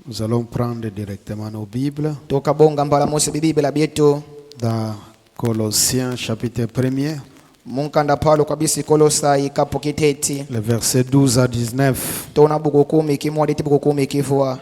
Nous allons prendre directement nos Bibles Tukabonga mbala musi bibiblia byetu dans Colossiens chapitre 1er, munkanda palo kabisi Kolosai kapo kiteti les versets 12 à 19. tona buku 10 kimwadi buku 10 kivua.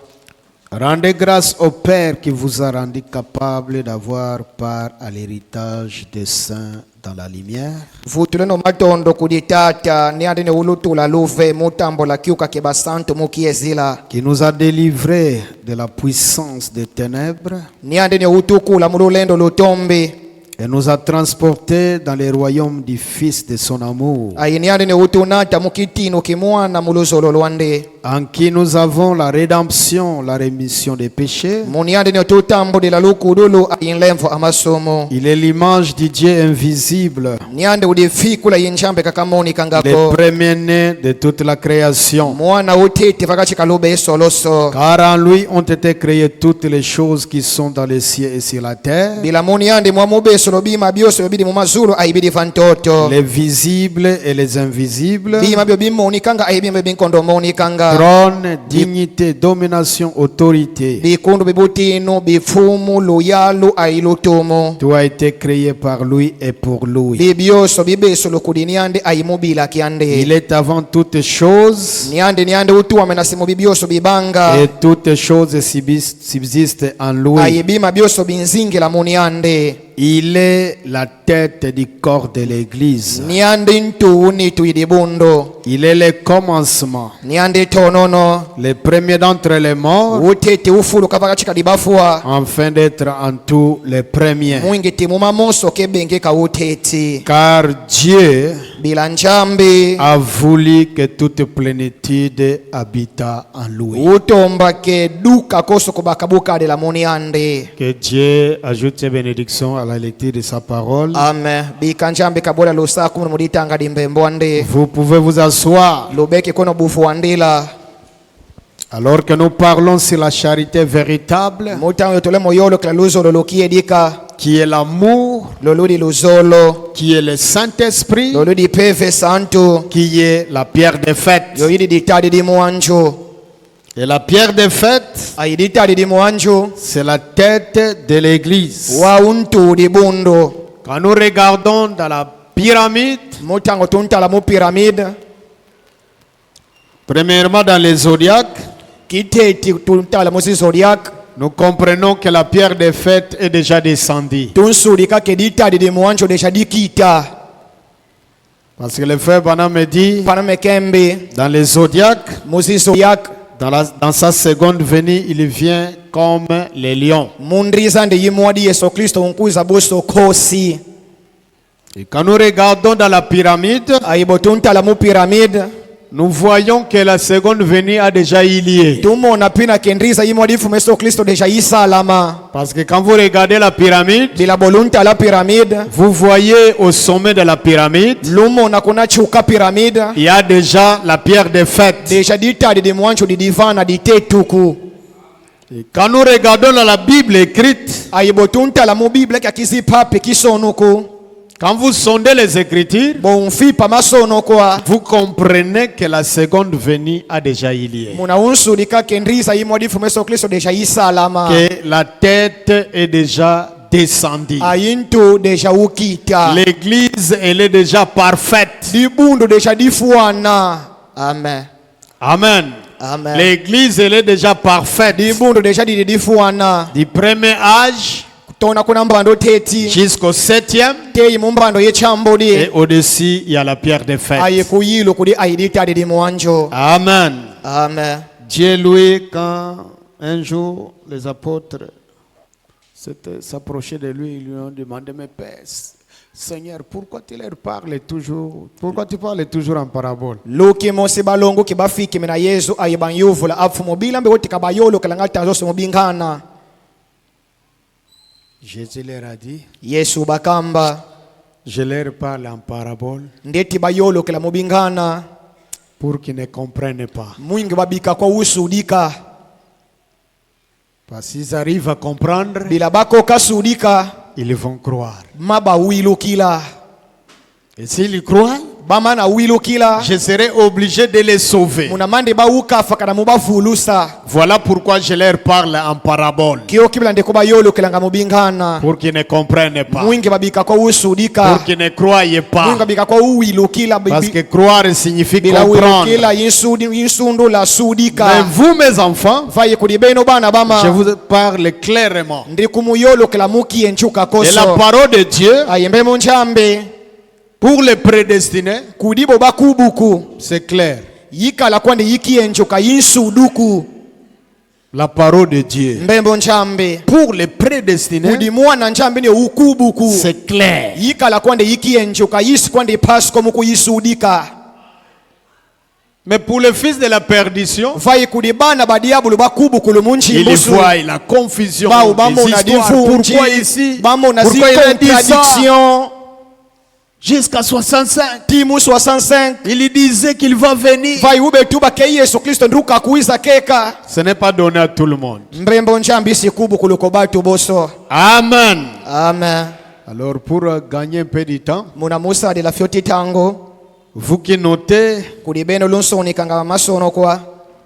Rendez grâce au Père qui vous a rendu capable d'avoir part à l'héritage des saints dans la lumière, Vutuleno matondo kuditata niandine ulutula luve mutambo la kiuka kebasanto mukiezila qui nous a délivrés de la puissance des ténèbres niandine utukula mululendo lutombi et nous a transportés dans les royaumes du Fils de son amour, ayi niandine utunata mukitino kimwana muluzolo lwande en qui nous avons la rédemption, la rémission des péchés. muniandine tutambo de la lukudulu ayinlemvo amasomo Il est l'image du Dieu invisible, niande udifikula yinchambe kakamoni le kangako premier-né de toute la création. mwana utete vakachikaluba esoloso Car en lui ont été créées toutes les choses qui sont dans les cieux et sur la terre, bila muniande mwamubesolo bima byose bibidi mumazulu ayibidi fantoto les visibles et les invisibles, bima byo bimuonikanga ayibimbe binkondomonikanga trône, dignité, domination, autorité. bikundu bibutino bifumu luyalu ayilutumo Tout a été créé par lui et pour lui. bibyoso bibesolo kudi niande ayimubila kyande Il est avant toutes choses niande utuwame nasimu bibyoso bibanga et toutes choses subsistent en lui. ayibima byoso binzingila muniande Il est la tête du corps de l'Église. niande ntuuni tuidibundo Il est le commencement, niande tonono le premier d'entre les morts, utete ufulu kavakachika dibafua afin d'être en tout les premiers. mwingiti mumamoso kebenge kauteti Car Dieu bila njambi a voulu que toute plénitude habita en lui. utomba ke duka koso kubakabuka de la muniande. Que Dieu ajoute ses bénédictions à la lecture de sa parole. Amen. Bika njambi kabola lusa kumuna muditanga dimbembwande Vous pouvez vous asseoir. lubeke kono bufuandila Alors que nous parlons sur la charité véritable, mutango tole moyolo kla luzolo lokiedika qui est l'amour, loludi luzolo qui est le Saint-Esprit, loludi peve santo qui est la pierre de fête. yoyidi ditadi di muanjo Et la pierre de fête, ayiditadi di muanjo c'est la tête de l'Église. wa untu di bundo Quand nous regardons dans la pyramide, mutango tuntala mu pyramide premièrement dans les zodiaques, kiteti tuntala mu zodiac nous comprenons que la pierre de fête est déjà descendue. tunsulika ke ditadi di muanjo desha dikita Parce que le frère Branham me dit, paname kembe dans les zodiaques, muzi zodiac dans sa seconde venue, il vient comme les lions. mundriza ndi yimwadi Yesu Kristo unkuza boso kosi Et quand nous regardons dans la pyramide, ayibo tuntala mu pyramide nous voyons que la seconde venue a déjà eu lieu. tumona pina kendriza yimwadi fume Yesu Kristo deja isalama Parce que quand vous regardez la pyramide, bila bolunta la pyramide vous voyez au sommet de la pyramide, lumona kuna chuka pyramide il y a déjà la pierre de fête. deja ditadi di mwancho di divana di tetuku Et quand nous regardons dans la Bible écrite, ayibo tuntala mu bible kakizipape kisonuku quand vous sondez les Écritures, bonfipa masonuku vous comprenez que la seconde venue a déjà eu lieu. muna unsulika kendriza yimwadi fume Yesu Kristo deja isalama Que la tête est déjà descendue. ayintu deja ukita L'église, elle est déjà parfaite. dibundo deja difuana. Amen. Amen. Amen. L'église, elle est déjà parfaite. Dibundo deja difuana. Du premier âge Tona kuna mbando teti jusqu'au 7e. teyi mumbando Et yechambodi au-dessus, il y a la pierre de fête. aye kuyilo kudi ayidita di mwanjo. Amen. Amen. Dieu lui, quand un jour les apôtres s'approchaient de lui, ils lui ont demandé, mais Père, Seigneur, pourquoi tu leur parles toujours? Pourquoi tu parles toujours en parabole? Luki mosi balongo kibafiki mina Yesu ayibanyuvula afu mobila mbe wote kabayolo kalangata zose mobingana. Jésus leur a dit, Yesu bakamba je leur parle en parabole ndeti bayolo kala mobingana pour qu'ils ne comprennent pas. mwingi babika kwa usudika Parce qu'ils arrivent à comprendre, bila bako kasudika ils vont croire. maba wilukila Et s'ils croient, bamana wilukila je serai obligé de les sauver. munamande baukafa kana mubafulusa Voilà pourquoi je leur parle en parabole. kiyo kibla ndeko bayolokela mubingana Pour qu'ils ne comprennent pas. mwingi babika kwa usudika Pour qu'ils ne croient pas. mwingi babika kwa uwilukila Parce que croire signifie bila comprendre. wilukila yinsundu la sudika. Mais vous, mes enfants, vaye kulibeno bana bama je vous parle clairement. ndi kumuyolokela muki enchuka Et koso la parole de Dieu, ayembe munchambe pour les prédestinés, kudibo bakubuku c'est clair. yikala kwandi yiki enchuka yinsuduku La parole de Dieu. mbembo nchambe Pour les prédestinés, kudimua na nchambe ni ukubuku c'est clair. yikala kwandi yiki enchuka yisi kwandi pasko muku yisudika. Mais pour le fils de la perdition, vaye kudibana badiabulu bakubuku il lumunchimbusu voit la confusion, bao des bamona histoires. difunji Pourquoi ici? bamona zi Pourquoi il a dit ça? contradiction Jusqu'à 65. timu 65 Il disait qu'il va venir. vaye ubetuba ke Yesu Kristo nduka kuiza keka Ce n'est pas donné à tout le monde. mbrembo nchambi sikubu kuliko batu boso. Amen. Amen. Alors pour gagner un peu de temps, Muna musa de la fioti tango vous qui notez, kulibeno lunsoni kanga masono kwa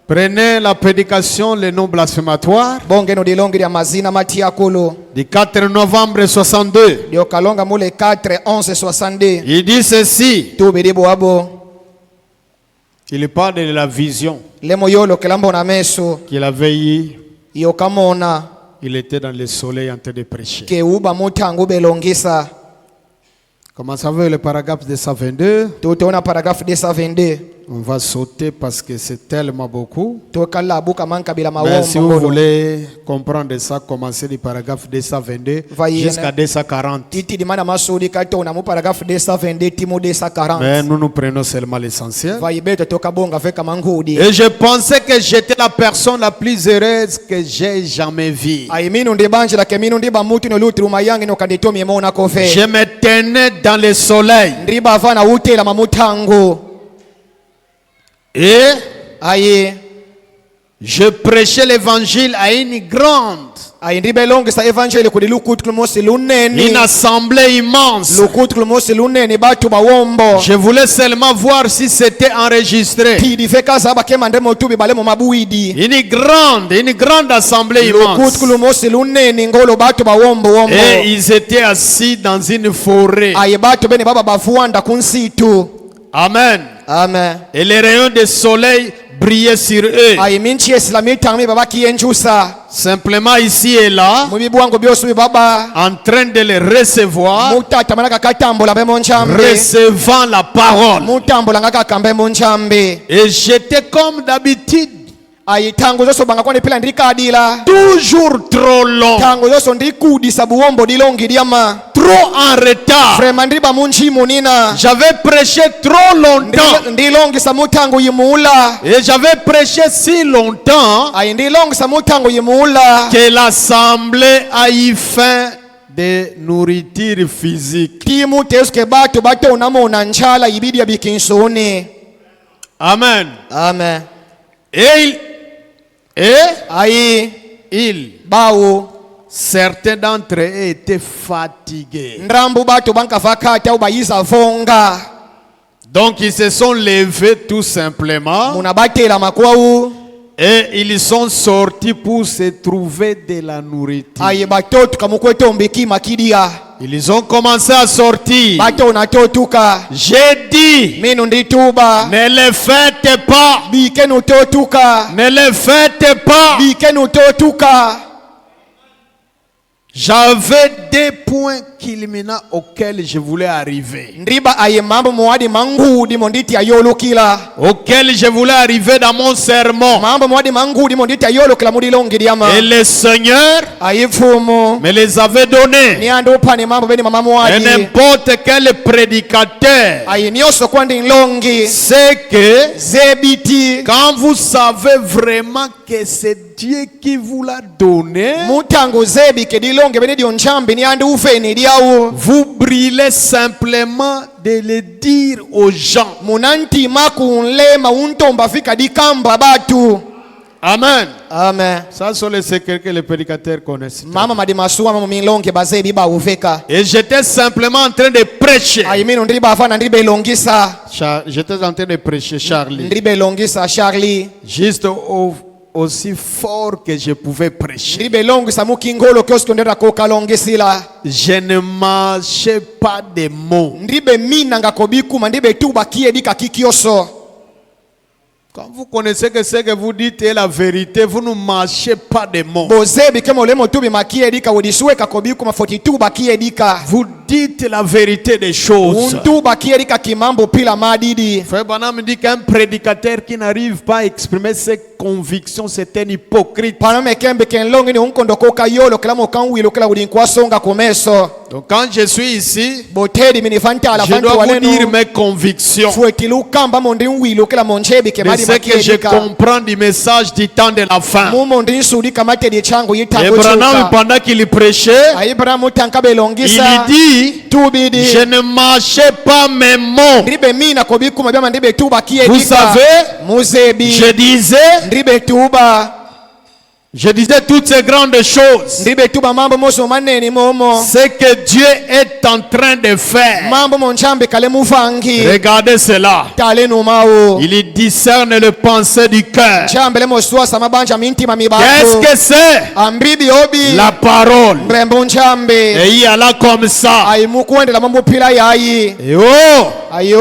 prenez la prédication, le nom blasphématoire bonge no dilongi ya mazina matiakulu du 4 novembre 62. dio kalonga mule 4 11 62 Il dit ceci. tubiribo abo Il parle de la vision lemo yolo kelambo na meso qu'il avait eue. iyo kamona Il était dans le soleil en train de prêcher. ke uba mutangu belongisa. Commençons avec le paragraphe 222. Tutaona paragrafu 222 On va sauter parce que c'est tellement beaucoup. tokala buka manka bila Mais si vous mawombo voulez comprendre ça, commencez du paragraphe 222 Vaillez. jusqu'à 240. titi dimana masudi kato na mu paragrafu 222 timu Mais 240 nous prenons seulement l'essentiel. vaibeto toka bonga veka mangudi Et je pensais que j'étais la personne la plus heureuse que j'ai jamais vue. aiminu ndi banje la keminu ndi bamutu no lutru mayangi no kanditomi mona kofe Je me tenais dans le soleil. ndiba vana utela mamutango Et aye je prêchais l'évangile à une grande, ayi ndibe longisa evangeli kudi lukutu mosi luneni une assemblée immense. lukutu mosi luneni batu bawombo Je voulais seulement voir si c'était enregistré. tidi veka saba kema ndemo tubi balemo mabuidi Une grande assemblée immense. lukutu mosi luneni ngolo batu bawombo wombo Et ils étaient assis dans une forêt. ayi batu bene baba bafuanda kunsitu. Amen. Amen. Et les rayons du soleil brillaient sur eux. ayi minchi islami tami baba kienjusa Simplement ici et là, mubibu wangu byosu baba en train de les recevoir, mutata manaka katambola be monchambe recevant la parole. mutambola ngaka kambe monchambe Et j'étais comme d'habitude, ayi tango zoso banga kwani pila ndikadila toujours trop long, tango zoso ndikudisa buwombo dilongi diama trop en retard. frema ndiba munchi munina J'avais prêché trop longtemps. ndilongisa mutango yimula Et j'avais prêché si longtemps ayi ndilongisa mutango yimula que l'assemblée a eu faim de nourriture physique. timu tesuke batu bato unamona nchala ibidi ya bikinsoni. Amen. Amen. Et ayi bawo certains d'entre eux étaient fatigués. ndrambu batu bankafakata ubayiza vonga Donc ils se sont levés tout simplement munabatela makwau et ils sont sortis pour se trouver de la nourriture. ayi batotu kamukwetombe makidia Ils ont commencé à sortir. bato natotuka J'ai dit, minu ndituba ne les faites pas. bikenu totuka Ne les faites pas. bikenu totuka. J'avais des points culminants auxquels je voulais arriver. Ndiba aye mambo mwadi mangudi monditi ayolukila Auxquels je voulais arriver dans mon sermon. mambo mwadi mangudi monditi ayolukila mudilongi diama Et le Seigneur ayi fumu me les avait donnés. niando upane mambo beni mama Et mwadi n'importe quel prédicateur ayi nyoso kwandi nlongi sait que zebiti quand vous savez vraiment que c'est Dieu qui vous l'a donné, mutango zebi kedilonge beni dio nchambi niandi ufeni diawo vous brûlez simplement de le dire aux gens. munanti makunlema untomba fika dikamba batu Amen. Amen. Ça sont les secrets que les prédicateurs connaissent. Mama madimasuwa mama milonge bazedi ba uveka. Et j'étais simplement en train de prêcher. Ayimino ndriba afana ndribe longisa. J'étais en train de prêcher Charlie. Ndribe longisa Charlie. Juste aussi fort que je pouvais prêcher. Ndribe longisa mukingolo kiosko ndera koka longisila. Je ne marchais pas des mots. Ndribe mina ngakobiku mandribe tuba kiedika kikioso. Quand vous connaissez que ce que vous dites est la vérité, vous ne marchez pas des mots. Bozebi kemo lemo tubi makiedika wodisuweka kobiku mafoti tuba kiedika. Vous dites la vérité des choses. Untuba kiedika kimambo pila madidi. Frère Branham me dit qu'un prédicateur qui n'arrive pas à exprimer ses convictions, c'est un hypocrite. Paname kembe kenlongi ni unkondo koka yolo kila mokanwilo kila udinkwa songa komeso. Donc quand je suis ici, Botedi minifanta ala je fantu dois vous waleno. dire mes convictions. Fuetilu kamba mondi nwilo kila monchebi De kemadi ce que je makiedika. comprends du message du temps de la fin. Mumondi nsudi kamate di changu Et yitango Branham, chuka. pendant qu'il prêchait, Abrahamu tankabe il longisa. dit, Tubidi. je ne marchais pas mes mots. Ndribe mina kobiku mabema ndribe tuba kiedika. Vous savez, Muzebi. je disais Ndribe tuba. toutes ces grandes choses. Ndribe tuba mambo moso maneni momo. Ce que Dieu est en train de faire. Mambo monchambe kale mufangi. Regardez cela. Tale numao. Il discerne le pensée du cœur. Chambele moswa samabanja mintima mibako. Qu'est-ce que c'est? Ambibi obi. La parole. Mrembo nchambe. Et il y a là comme ça. Aimukwende la mambo pila yayi. Et oh, Ayo.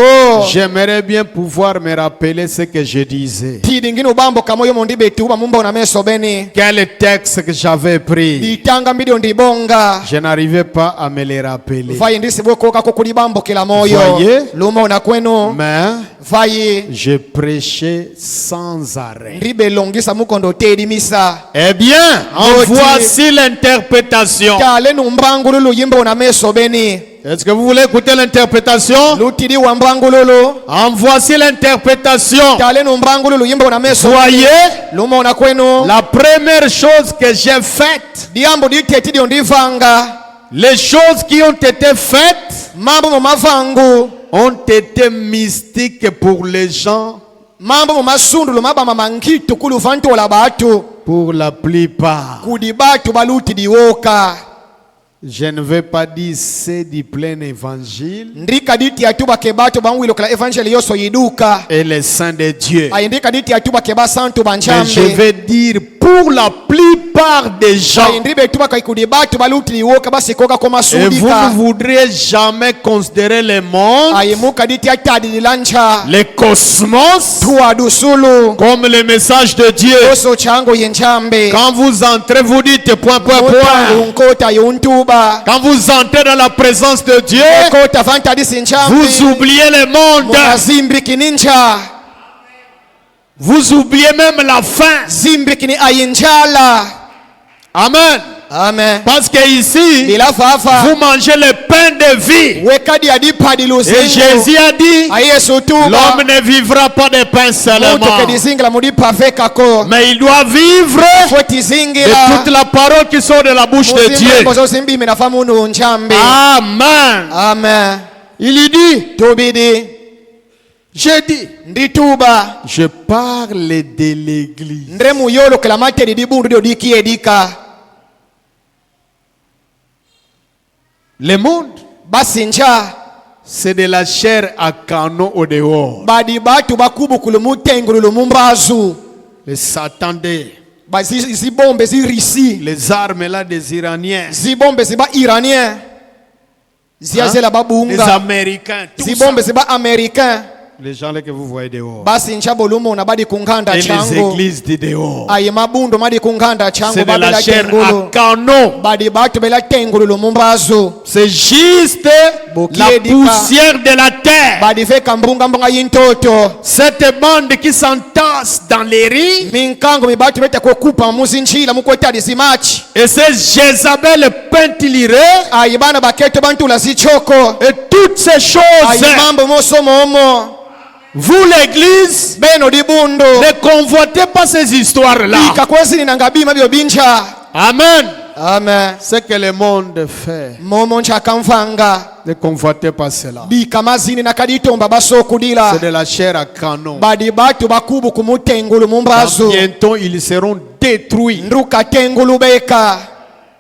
j'aimerais bien pouvoir me rappeler ce que je disais. Tidingino bambo kamoyo mondibe tuba mumba unameso beni. Quel texte que j'avais pris. Ditanga mbidio ndibonga. Je n'arrivais pas à me les rappeler. Vayi ndisi bwokoka kokuli bambo kila moyo. Voyez? Lumo na kwenu. Mais Vayi. je prêchais sans arrêt. Ndibe longisa mukondo tedi misa. Eh bien, en Voici. voici l'interprétation. Tale numbangululu yimba unameso beni. Est-ce que vous voulez écouter l'interprétation? Lutidi wambangululu. En voici l'interprétation. Tale numbangululu yimba unameso. Voyez, Lumo na kwenu. la première chose que j'ai faite, Diambo diteti dio ndivanga. les choses qui ont été faites Mambo mumavangu. ont été mystiques pour les gens, Mambo mumasundu lumaba mamangitu kulu vantu wala batu. pour la plupart. Kudi batu baluti diwoka. Je ne vais pas dire c'est du plein évangile Ndika diti atuba kebatu bangwilo kala evangeli yoso yiduka. et les saints de Dieu. Ayindika diti atuba keba santu Mais je banchambe. vais dire pour la plupart des gens. Ayindribe tuba kai kudi batu baluti diwoka basi koka koma Et vous sudika. ne voudrez jamais considérer le monde, Ayimuka diti atadi dilancha. le cosmos, Tuwa dusulu. comme le message de Dieu. Oso chango yenchambe. Quand vous entrez, vous dites point, point, Mutangu point. nkota yuntuba. Quand vous entrez dans la présence de Dieu, Kota vanta disi nchambe. vous oubliez le monde. Munazimbi kinincha. Vous oubliez même la fin. Zimbi kini ayinjala. Amen. Amen. Parce que ici, Bila fafa. vous mangez le pain de vie. Wekadi adipadi Et luzingu. Jésus a dit, Ayesu tuba. l'homme ne vivra pas de pain seulement, Mutu kedizingila mudipa vekako. mais il doit vivre Fweti de zingira. toute la parole qui sort de la bouche de Dieu. Muzimbo zimbi minafamu nchambe. Amen. Amen. Il lui dit, Tubidi. j'ai dit, Ndituba. je parle de l'église. Ndremu yolo kela materi dibundu dio diki edika. Le monde, Basi ncha. c'est de la chair à canon au dehors. Badi batu bakubu kulumutengulu mumbazu. Les Satandais, Basi zibombe zirisi. les armes là des Iraniens, Zibombe ziba iranien. Ziazela les babunga. Américains, tout ça. Zibombe ziba américain. Les gens là que vous voyez dehors. Basi nchabo lumo na badi kunganda Et les chango. églises de dehors. Aye mabundo madi kunganda chango C'est de la babela chair tengulu. à canon. Badi batu bela tengulu lumumbazu. C'est juste la Bokiedika. poussière de la terre. Badi feka mbunga mbunga yintoto. Cette bande qui s'entasse dans les riz. Minkango mibatu bete kukupa muzinchila mukwetadi simachi. Et ces Jézabel pentilirées. Aye bana baketo bantu la sichoko. Et toutes ces choses. Aye mambo moso momo. Vous l'église, Beno dibundo. ne convoitez pas ces histoires-là. Ika kwezi ni nangabima bio bincha. Amen. Amen. Ce que le monde fait. Momo ncha kamfanga. Ne convoitez pas cela. bikamazini nakaditomba basokudila C'est de la chair à canon. badi batu bakubu kumutengulu mumbazo Bientôt, ils seront détruits. nduka tengulu beka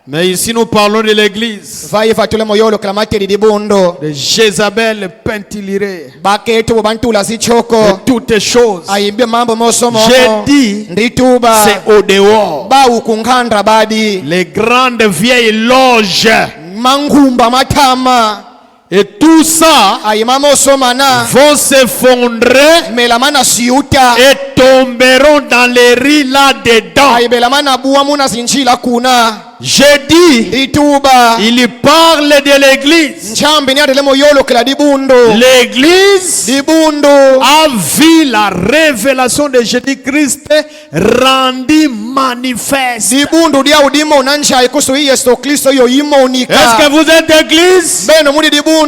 Mais ici, nous parlons de l'église. vaye vatule moyolo klamateri dibundo De Jézabel pentilirée. baketu bobantula De zichoko toutes choses. ayimbe mambo mosomo J'ai dit, ndituba c'est au dehors. bau kunkhandra badi Les grandes vieilles loges. mangumba matama Et tout ça ayimama osomana vont s'effondrer melamana siuta et tomberont dans les riz là-dedans. ayibelamana buwa muna zinchila kuna J'ai dit, ituba il parle de l'église. nchambi ni atele moyolo kla dibundo L'église dibundo a vu la révélation de Jésus-Christ rendue manifeste. dibundo dia udimo nancha ikusu Yesu Kristo yo Est-ce imonika que vous êtes église? beno mudi dibundo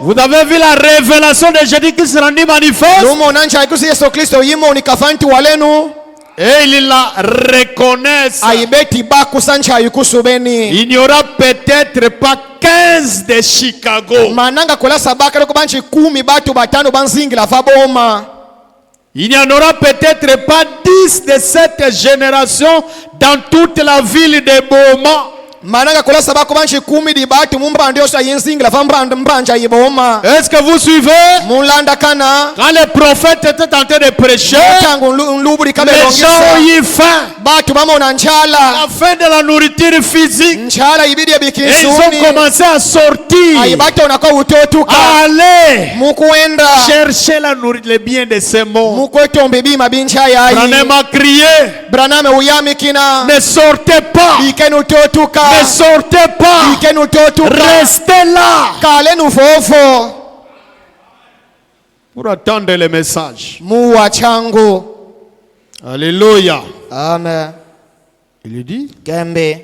Vous avez vu la révélation de Jésus-Christ rendue manifeste? lumo nancha ikusu Yesu Kristo imonika fanti walenu Et ils la reconnaissent. ayibeti baku sancha ikusu beni Il n'y aura peut-être pas 15 de Chicago. mananga kola sabaka loko banchi 10 batu batano banzingila vaboma Il n'y en aura peut-être pas 10 de cette génération dans toute la ville de Boma. mananga kola sabako banchi 10 di batu mumbande yosa yinzingila vambanda mbanja yiboma Est-ce que vous suivez? mulanda kana Quand les prophètes étaient en train de prêcher, tangu nlubuli les kabelongesa gens ont eu faim. batu bamona nchala La faim de la nourriture physique. nchala ibidi Et ils ebikisuni ont commencé à sortir. ayibata onako utotuka Allez mukwenda chercher la nourriture, le bien de ces mots. mukwetomba ebima binchayayi Branham a crié, braname uyamikina ne sortez pas, bikenu utotuka ne sortez pas, bikenu utotuka restez là kalenu fofo pour attendre le message. muwa changu Alléluia. amen Il dit, gembe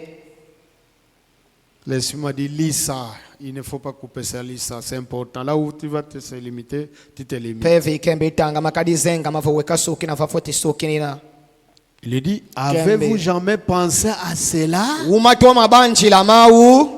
laisse-moi dire, lis ça. Il ne faut pas couper ça, lis ça. C'est important. Là où tu vas te limiter, tu te limites. pevi kembe itanga makadizenga mavoweka suki na vafoti suki nina Il dit, avez-vous jamais pensé à cela? umatwa mabanchi la mau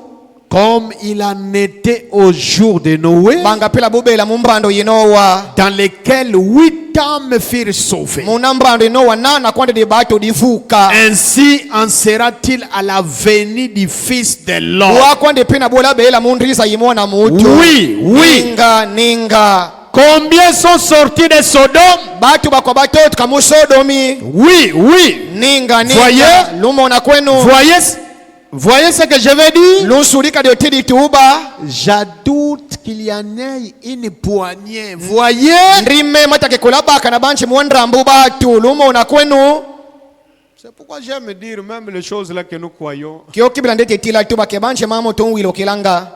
Comme il en était au jour de Noé, bangapela bubela mumbando yinowa dans lequel 8 hommes furent sauvés. munambando yinowa nana kwande di batu divuka Ainsi en sera-t-il à la venue du Fils de l'homme. wakwande pina bola bela mundrisa yimona mutu Oui, oui. ninga Combien sont sortis de Sodome? batu bakwa batoto kamusodomi Oui, oui. ninga Voyez? lumona kwenu Voyez ce que je vais dire? lunsulika diotidi tuba J'adoute qu'il y en ait une poignée. Voyez? ndime matake kulabaka na banchi muandrambu batu lumona kwenu C'est pourquoi j'aime dire même les choses là que nous croyons. kiokibila ndete tila tuba ke banchi mamo tunwilo kilanga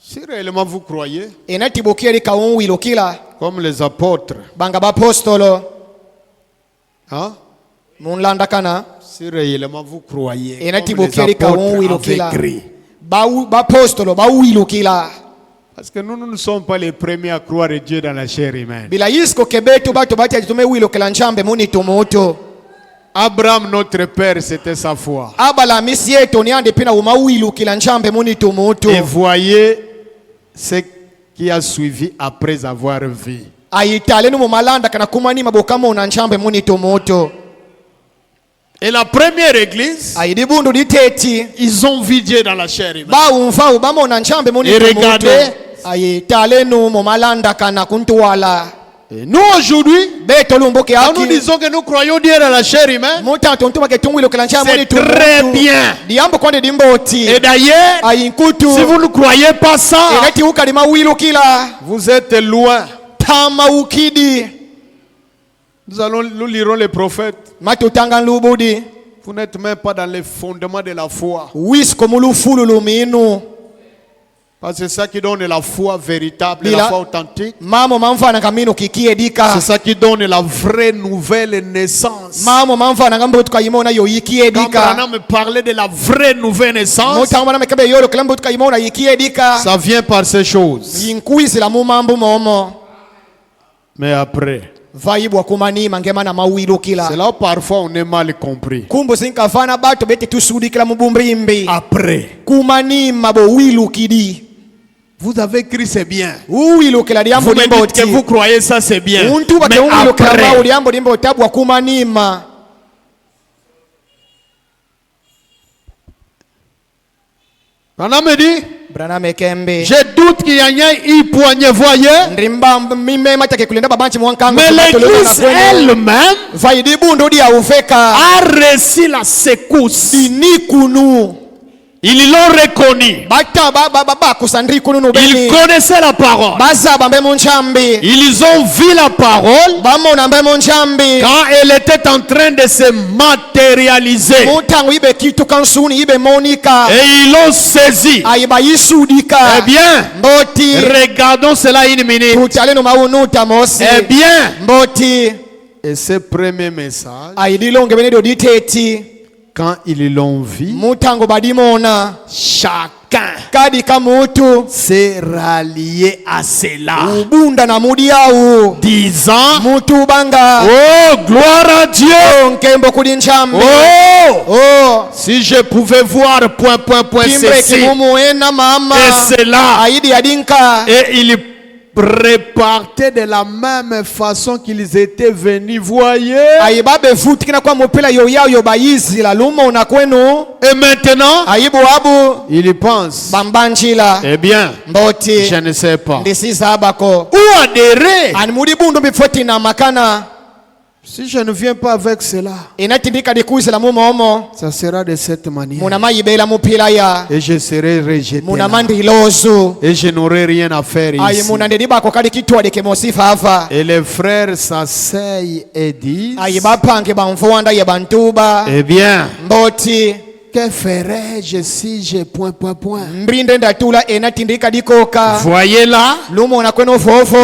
Si réellement vous croyez, enatibukiri kaunwilo kila comme les apôtres, banga bapostolo hein? munlanda kana Si réellement vous croyez, comme les enatibukiri apôtres kaunwilo kila avaient écrit. bapostolo bawilo kila Parce que nous ne sommes pas les premiers à croire en Dieu dans la chair humaine. bila yisko kebetu batu bati ajitume wilo kila nchambe muni tumutu Abraham, notre père, c'était sa foi. abala misi yetu niande pina umawilu kila nchambe muni tumutu Et voyez ce qui a suivi après avoir vu. ayitale numu malanda kana kumani mabokamo na nchambe muni tumutu Et la première église, ayidibundu diteti ils ont vu Dieu dans la chair humaine. baumfa ubamo na nchambe muni Et tumutu regardez. ayitale numu malanda kana kuntuwala Et nous aujourd'hui, beto lumbuke quand nous aki disons que nous croyons Dieu dans la chair humaine, mutantu ntuma ke tungwilo kila nchambe muni c'est très tumutu bien. diambo kwande dimboti Et d'ailleurs, ayinkutu si vous ne croyez pas ça, enati ukali mawilu kila vous êtes loin. tama ukidi Nous lirons les prophètes. matutanga lubudi Vous n'êtes même pas dans les fondements de la foi. wisko mulufulu luminu Parce que c'est ça qui donne la foi véritable, Bila. la foi authentique. mamo mamfana kamino kikiedika C'est ça qui donne la vraie nouvelle naissance. mamo mamfana kambo tukayimona yo Quand yikiedika Branham parlait de la vraie nouvelle naissance, mutangwana mekabe yolo kilambo tukayimona yikiedika ça vient par ces choses. yinkwisi la mumambu momo Mais après, vaibwa kumanima ngemana mawilu c'est kila là où parfois on est mal compris. kumbu sinkafana bato bete tusudikila mubumbrimbi Après, kumanima bo wilu kidi Vous avez écrit c'est bien. uwilukila liambo Vous me limbo dites que oti vous croyez ça c'est bien. untu bake Mais uwilukila après, mau liambo limbo tabu akumanima. Branham me dit, Branham ekembe je doute qu'il y en ait eu poignet, voyez. ndrimba mimema take kulinda babanchi mwankangu Mais l'église elle-même vaidi bundo dia ufeka a reçu la secousse. dinikunu Ils l'ont reconnu. bata baba kusandri kununu Ils beni connaissaient la parole. baza bambe munchambi Ils ont vu la parole bamona mbe munchambi quand elle était en train de se matérialiser. mutangu ibe kitu kansuni ibe monika Et ils l'ont saisi. aiba yisudika. Eh bien, mboti regardons cela une minute. tutale no maunuta mosi Eh bien, mboti et ce premier message, aidilonge benedo diteti quand ils l'ont vu, mutango badimona chacun kadi kamutu s'est rallié à cela, ubunda na mudi au disant, mutu banga oh, gloire à Dieu. nkembo kuli nchambi Oh, si je pouvais voir point kimbre ceci kimumu ena mama et cela, aidi adinka et ils repartaient de la même façon qu'ils étaient venus, voyez. aibabe futi kina kwa mupila yo yao yo bayizi la lumo una kwenu Et maintenant, aibu abu ils y pensent. bambanchila Eh bien, mboti je ne sais pas. ndisiza abako Où adhérer? ani mudi bundu bifoti na makana Si je ne viens pas avec cela, inatindika dikuisila mumomo ça sera de cette manière. muna mayibela mupila ya Et je serai rejeté muna là. mandi lozu Et je n'aurai rien à faire ayi ici. muna ndedibako kali kitwade kemosifa ava Et les frères s'asseyent et disent, ayi bapange bamvuanda ye bantuba eh bien, mboti que ferais-je si j'ai point. mbrinde ndatula enatindika dikoka Voyez là, lumona kweno fofo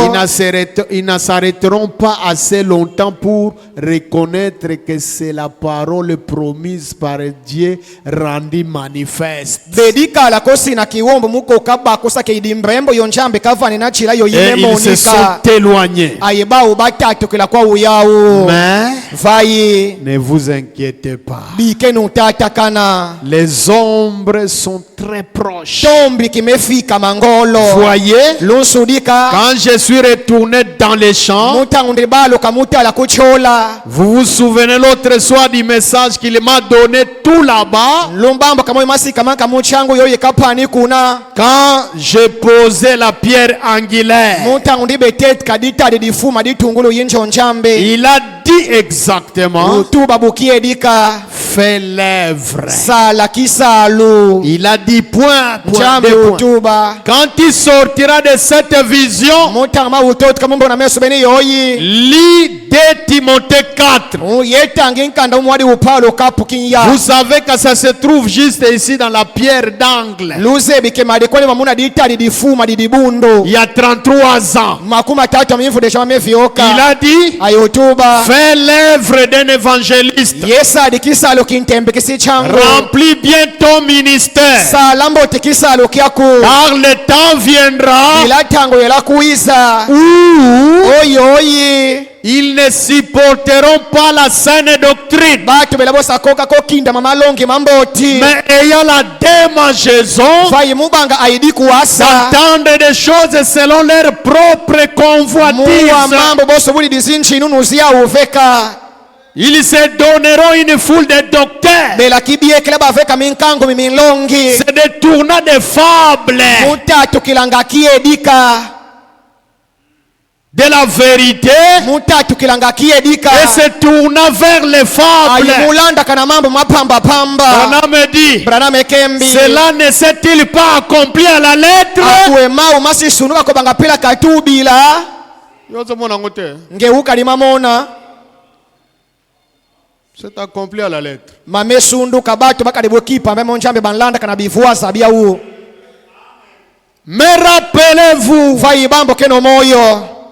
ils ne s'arrêteront pas assez longtemps pour reconnaître que c'est la parole promise par Dieu rendue manifeste. bedikala kosina kiwombo muko kabako sake idimbrembo yonchambe kavani na chila yo Et yine ils se sont monika éloignés. ayibau batatu kila kwa uyau Mais vayi ne vous inquiétez pas. bikenu tatakana Les ombres sont très proches. tombi kimefika mangolo Voyez, lusudika quand je suis retourné dans les champs, mutangu ndibalo kamutala kuchola vous vous souvenez l'autre soir du message qu'il m'a donné tout là-bas, lumbamba kamoyo masika manka muchangu yoye kapani kuna quand j'ai posé la pierre angulaire. mutangu ndibetete kadita difuma ditungulu yincho nchambe Il a dit exactement, utuba bukie dika fais l'œuvre. sala kisalu Il a dit point, nchambe deux points. utuba Quand il sortira de cette vision, mutangu mautoto kamumbo na meso beni yoyi lis 2 Timothée 4. yetange nkanda umwadi upalo kapu kinya Vous savez que ça se trouve juste ici dans la pierre d'angle. luze bikemade kwani mamuna ditali difuma didibundo Il y a 33 ans. makuma tatu amifundisha mamefioka Il a dit, ayotuba fais l'œuvre d'un évangéliste. yesa dikisalo kintembe kisichangu Remplis bien ton ministère. salambo tikisalo kyaku Car le temps viendra ila tango yela kuiza où oyi ils ne supporteront pas la saine doctrine, batu belabosakoka kokinda mamalongi mamboti mais ayant la démangeaison vayi mubanga aidi kuasa d'attendre des choses selon leur propre muwa convoitise. mambo boso buli dizinchinu uveka Ils se donneront une foule de docteurs, bela kibiekela baveka minkango miminlongi se détournant des fables, mutatu kilanga kiedika de la vérité, mutatu kilanga kiedika et se tournant vers les fables. ayimulanda kana mambo mapamba pamba Branham me dit, Branham ekembi cela ne s'est-il pas accompli à la lettre? akuwe mau masisunuka kobanga pila katubila ngeuka limamona C'est accompli à la lettre. mamesunduka batu bakadibwekipa memonjambe banlanda kana bivuaza bia u Mais rappelez-vous, vayi bambo keno moyo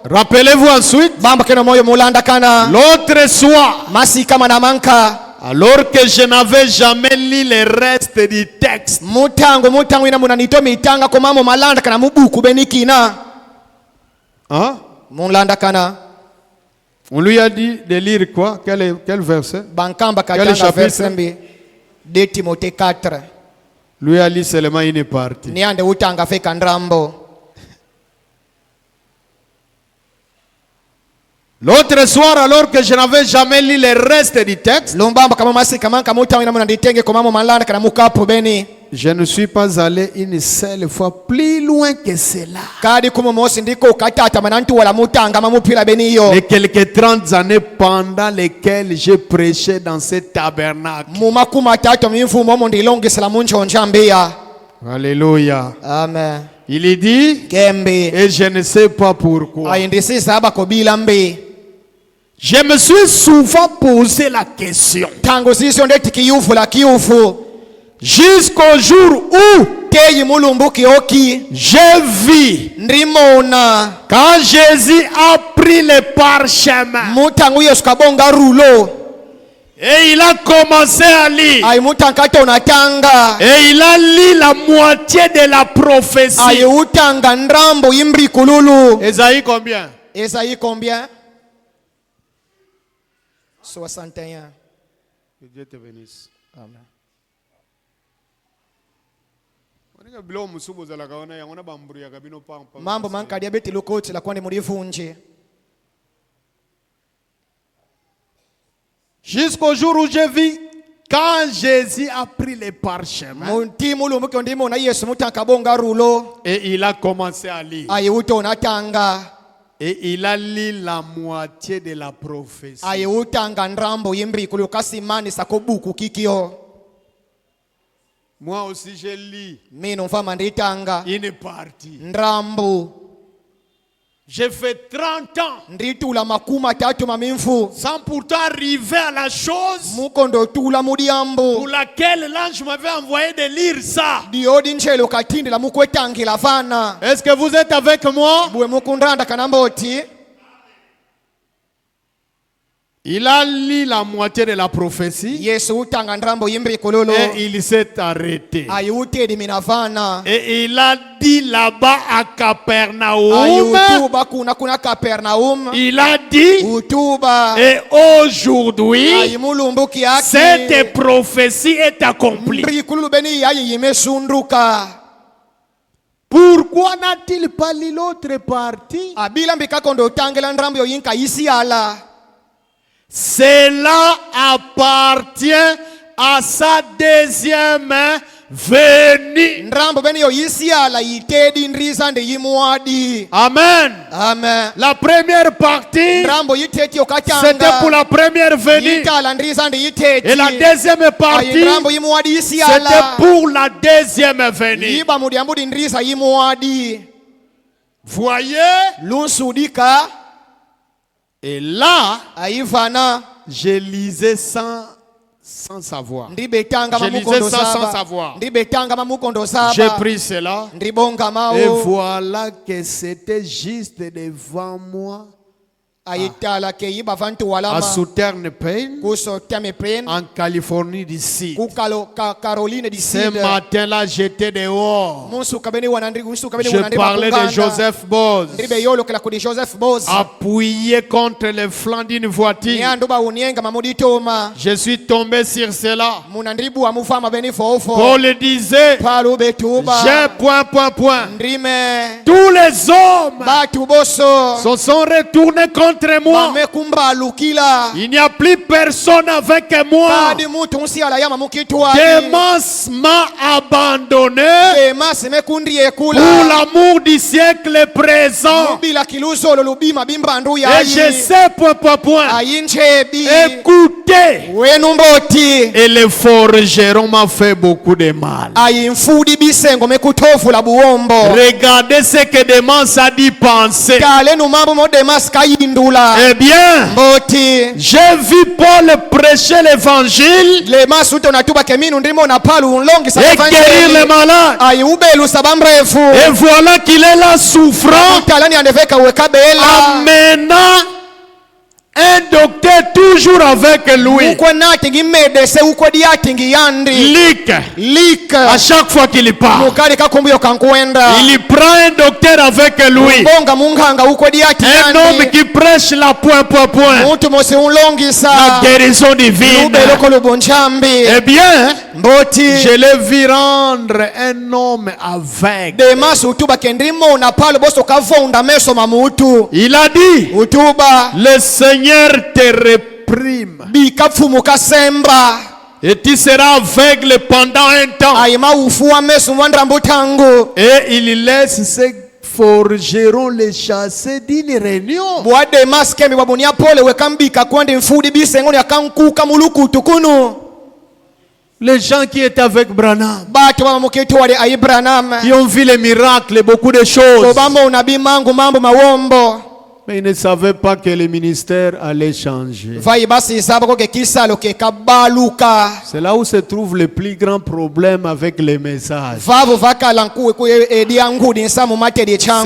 rappelez-vous ensuite, bambo keno moyo mulanda kana l'autre soir, masika mana manka alors que je n'avais jamais lu le reste du texte, mutangu ina munanito mitanga komamo malanda kana mubuku benikina hein? mulanda kana On lui a dit de lire quoi? Quel verset? bankamba Quel katanga chapitre? verse mbi 2 Timothée 4 Lui a lu seulement une partie. niande utanga feka ndrambo L'autre soir, alors que je n'avais jamais lu le reste du texte, je ne suis pas allé une seule fois plus loin que cela. Les quelques 30 années pendant lesquelles j'ai prêché dans ce tabernacle. Alléluia. Amen. Il est dit, et je ne sais pas pourquoi. Je me suis souvent posé la question. Jusqu'au jour où j'ai vu quand Jésus a pris le parchemin et il a commencé à lire et il a lu la moitié de la prophétie. Ésaïe combien? Ésaïe combien? 61. Que Dieu te bénisse. Amen. Mambo mankadia beti lokoti la kwani mulivunje. Jusqu'au jour où j'ai vu quand Jésus a pris les parchemins et il a commencé à lire et il a lu la moitié de la prophétie. Moi aussi j'ai lu une partie. J'ai fait 30 ans sans pourtant arriver à la chose pour laquelle l'ange m'avait envoyé de lire ça. Est-ce que vous êtes avec moi? Il a lu la moitié de la prophétie et il s'est arrêté. Et il a dit là-bas à Capernaum, il a dit, et aujourd'hui, cette prophétie est accomplie. Pourquoi n'a-t-il pas lu l'autre partie? Cela appartient à sa deuxième venue. Amen. Amen. La première partie, c'était pour la première venue. Et la deuxième partie, c'était pour la deuxième venue. Voyez? Et là, je lisais sans savoir. Je lisais ça sans savoir. J'ai pris cela. Et voilà que c'était juste devant moi. À Southern Pines, en Californie d'ici. Ce matin-là, j'étais dehors. Je parlais de Joseph Boz, appuyé contre le flanc d'une voiture. Je suis tombé sur cela. Paul disait, j'ai point. Tous les hommes se sont retournés contre moi. Il n'y a plus personne avec moi. Démas m'a abandonné pour l'amour du siècle présent. Et je sais point. Écoutez. Et le forgeron m'a fait beaucoup de mal. Regardez ce que Démas a dit penser. Eh bien, j'ai vu Paul prêcher l'évangile et guérir les malades. Et voilà qu'il est là souffrant, amenant Un docteur toujours avec lui. Lick. À chaque fois qu'il part. Il prend un docteur avec lui. Un homme qui prêche la point. La guérison divine. Eh bien, je l'ai vu rendre un homme aveugle. Il a dit, le Seigneur te réprime. Et tu seras aveugle pendant un temps. Et il laisse ses forgerons les chasser d'une réunion. Les gens qui étaient avec Branham, qui ont vu les miracles, beaucoup de choses. Mais ils ne savaient pas que le ministère allait changer. C'est là où se trouve le plus grand problème avec les messages. C'est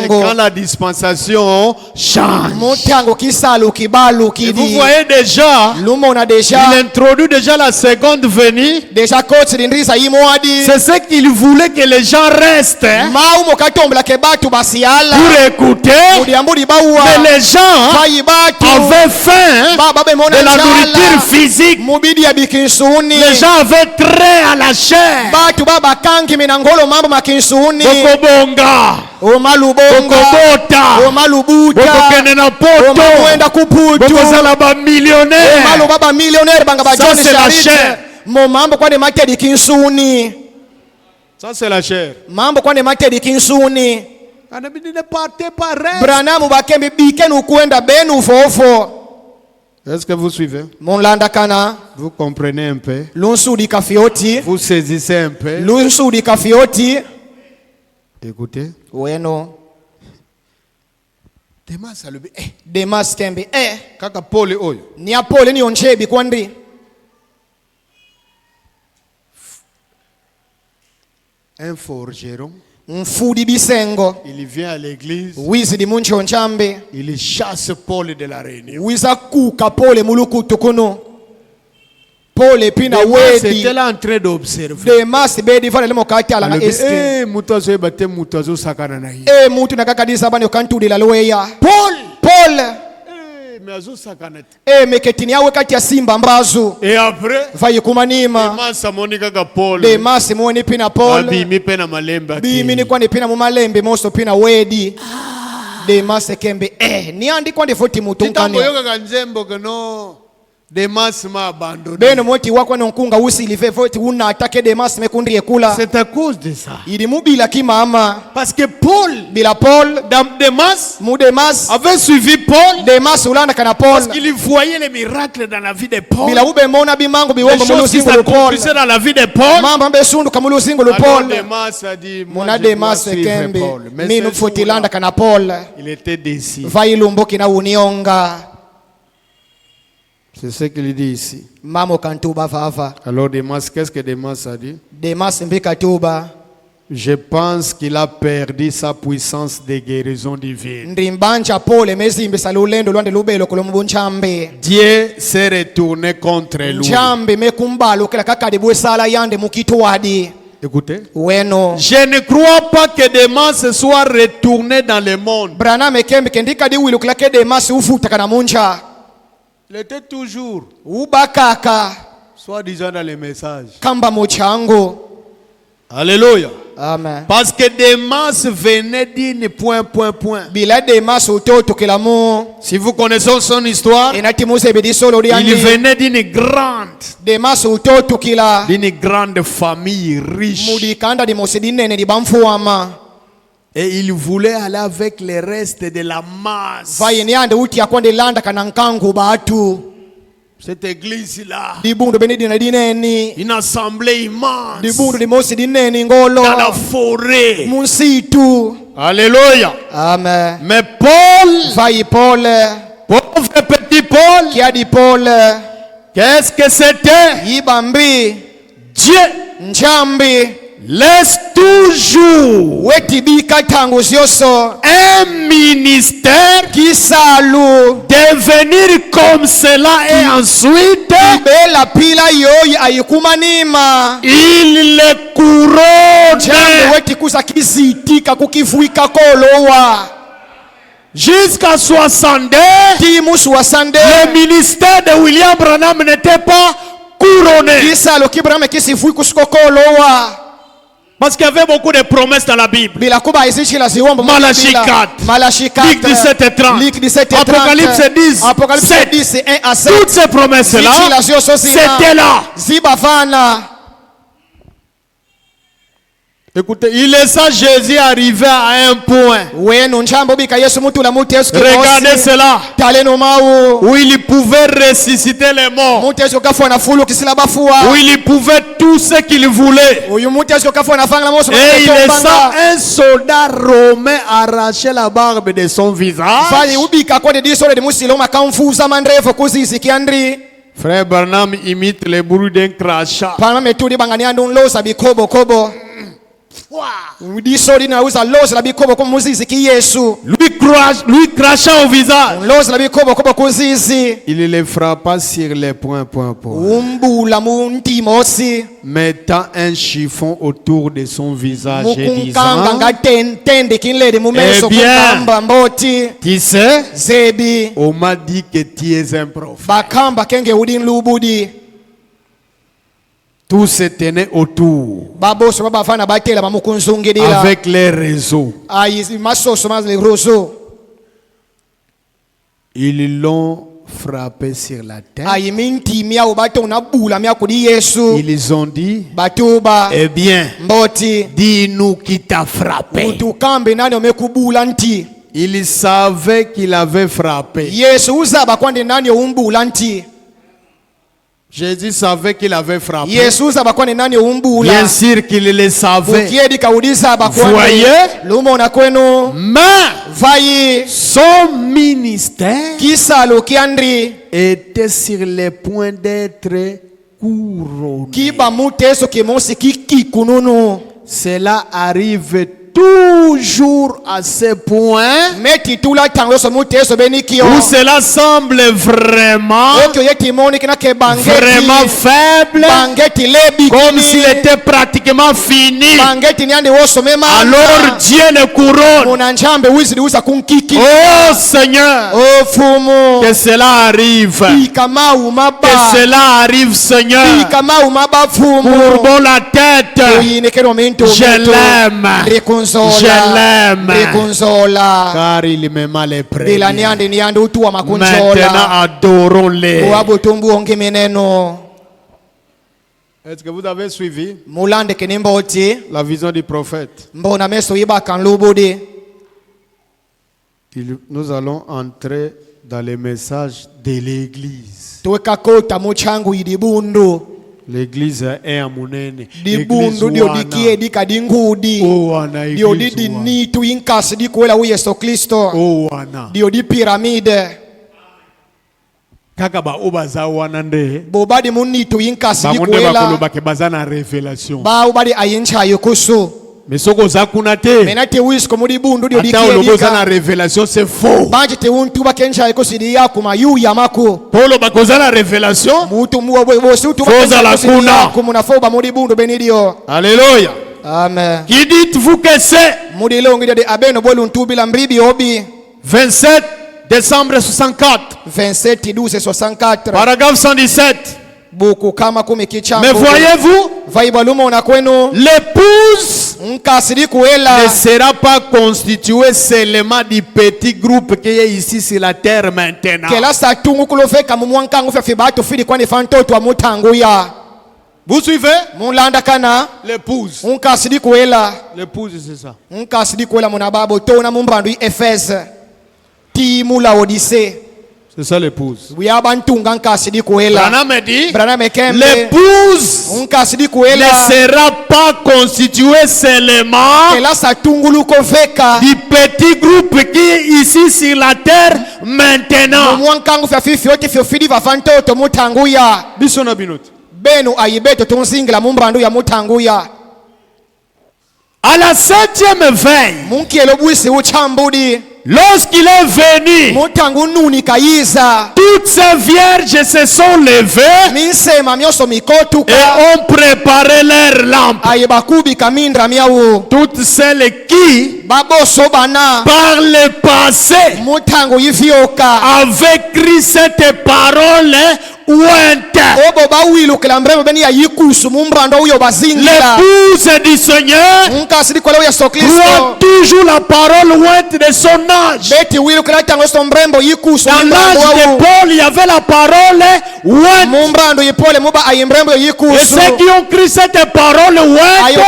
quand la dispensation change. Et vous voyez déjà, il introduit déjà la seconde venue. C'est ce qu'il voulait que les gens restent pour écouter. Mais les gens avaient faim de la nourriture physique. Les gens avaient trait à la chair. Bokobonga, Bokobota, Bokokenena poto, Bokozala ba millionnaire. Ça c'est la chair. Ça c'est la chair. Ne partez pas. Est-ce que vous suivez? Vous comprenez un peu? Vous saisissez un peu? Écoutez. Demas Kembe Kaka Paul oyo. Ni Paul ni onchebi kwandi. Un forgeron. Il vient à l'église. Il chasse Paul de la réunion. C'était là en train d'observer. Paul. Et après, Demas mwoni pina Paul. Bimi ni kwani pina mumalembe mosto pina wedi. Demas Kembe niandikwa ndifoti mutunkani. Demas m'a abandonné. Beno moti wako nonkunga usilive voti una atake Demas mekundrie kula. C'est à cause de ça. Il mubila kimama. Parce que Paul, bila Paul, Demas, Demas avait suivi Paul. Demas ulanda kana Paul. Parce qu'il voyait les miracles dans la vie de Paul. Bila ube mona bimango biwombo mulusingo de Paul. Dans la vie de Paul. Mamba mbesundu kamulusingo de Paul. Demas a dit, Mona Demas Kembe. Minu fotilanda kana Paul. Il était déçu. Vailumboki na unionga. C'est ce qu'il dit ici. Alors Demas, qu'est-ce que Demas a dit? Demas mbikatuba. Je pense qu'il a perdu sa puissance de guérison divine. Dieu s'est retourné contre lui. Écoutez. Je ne crois pas que Demas soit retourné dans le monde. Il était toujours soi-disant dans les messages. Alléluia. Amen. Parce que Demas venait d'une point. Si vous connaissez son histoire, il venait d'une grande famille riche. Et il voulait aller avec le reste de la masse. Cette église-là, une assemblée immense dans la forêt. Alléluia. Amen. Mais Paul, pauvre petit Paul, qu'est-ce que c'était? Dieu laisse toujours un ministère qui devenir comme cela et ensuite il le couronne jusqu'à 62. Le ministère de William Branham n'était pas couronné. Parce qu'il y avait beaucoup de promesses dans la Bible. Malachie 4, Luc 17 et 30, Apocalypse 10, 7. Toutes ces promesses-là, c'était là. Écoutez, il laissa Jésus arriver à un point. Regardez cela. Où il pouvait ressusciter les morts. Où il pouvait tout ce qu'il voulait. Et il laissa un soldat romain arracher la barbe de son visage. Frère Branham imite les bruits d'un crachat. Lui crachant au visage. Il les frappa sur les poings. Mettant un chiffon autour de son visage et disant, eh bien, tu sais, on m'a dit que tu es un prophète. Tout se tenait autour avec les réseaux. Ils l'ont frappé sur la tête. Ils ont dit, eh bien, dis-nous qui t'a frappé. Ils savaient qu'il avait frappé. Jésus savait qu'il avait frappé. Bien sûr qu'il le savait. Voyez, mais son ministère était sur le point d'être couronné. Cela arrive toujours à ce point où cela semble vraiment faible, comme s'il était pratiquement fini. Alors Dieu le couronne. Oh Seigneur, que cela arrive. Que cela arrive, Seigneur. Courbons la tête. Je l'aime. Je l'aime, car il me m'a les prêts. Maintenant adorons-les. Est-ce que vous avez suivi la vision du prophète? Nous allons entrer dans les messages de l'église. L'église est à Munene. L'église kakaba obaza wana nde bobadi munitu inkasi dikwela bazana révélation mais soko zakuna te menate wisko muri bundu dio dikiedika na révélation c'est faux baje te untu bakenja ikosidi yako mayu yamako polo bakozana révélation mutu muwa bosi utu bakenja la kuna kumunafoba muri bundu benidio. Alléluia. Amen. Qui dites-vous que c'est muri longi de abeno bolu ntubila mbibi obi 27 décembre 64 27 12 64 paragraphe 117. Mais voyez-vous, l'épouse ne sera pas constituée seulement du petit groupe qui est ici sur la terre maintenant. Vous suivez? L'épouse. L'épouse, c'est ça. C'est ça l'épouse. Branham dit, l'épouse ne sera pas constituée seulement du petit groupe qui est ici sur la terre maintenant. À la 7e veille, lorsqu'il est venu, toutes ces vierges se sont levées et ont préparé leurs lampes. Toutes celles qui, par le passé, avaient écrit cette parole l'épouse du Seigneur croit toujours la parole ointe de son âge. Dans l'âge de Paul, il y avait la parole ointe. Et ceux qui ont écrit cette parole ointe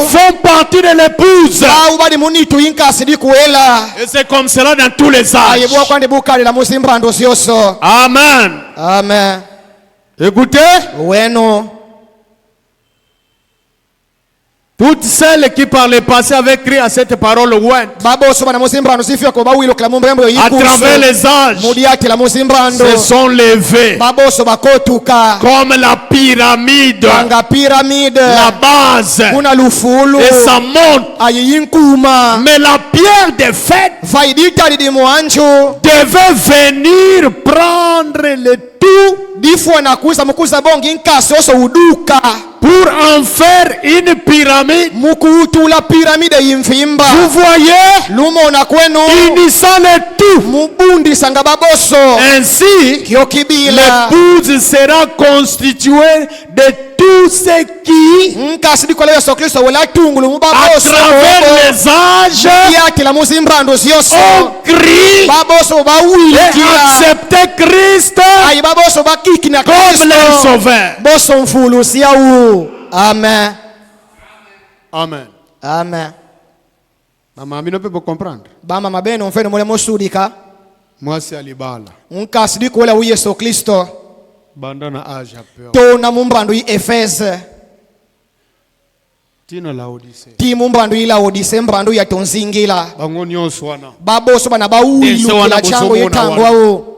font partie de l'épouse. Et c'est comme cela dans tous les âges. Amen. Amen. Écoutez. Bueno. Toutes celles qui par le passé avaient crié à cette parole ointe, à travers les âges, se sont levées comme la pyramide, la base, et ça monte. Mais la pierre de fête devait venir prendre le tout pour en faire une pyramide. Vous voyez, unissant le tout. Ainsi, l'épouse sera constituée de tout ce qui, à travers les âges, ont crié et accepté Christ comme leur sauveur. Amen. Amen. Amen. Maman, ne peut pas comprendre. Moi, c'est Alibala. Bandana âge à peur. Tona mumbrando yi Efese. Tina Laodicea. Ti mumbrando yi Laodicea mbrando ya tonzingila. Bango nyonso wana. Baboso bana bawilu la chango yetangwa o.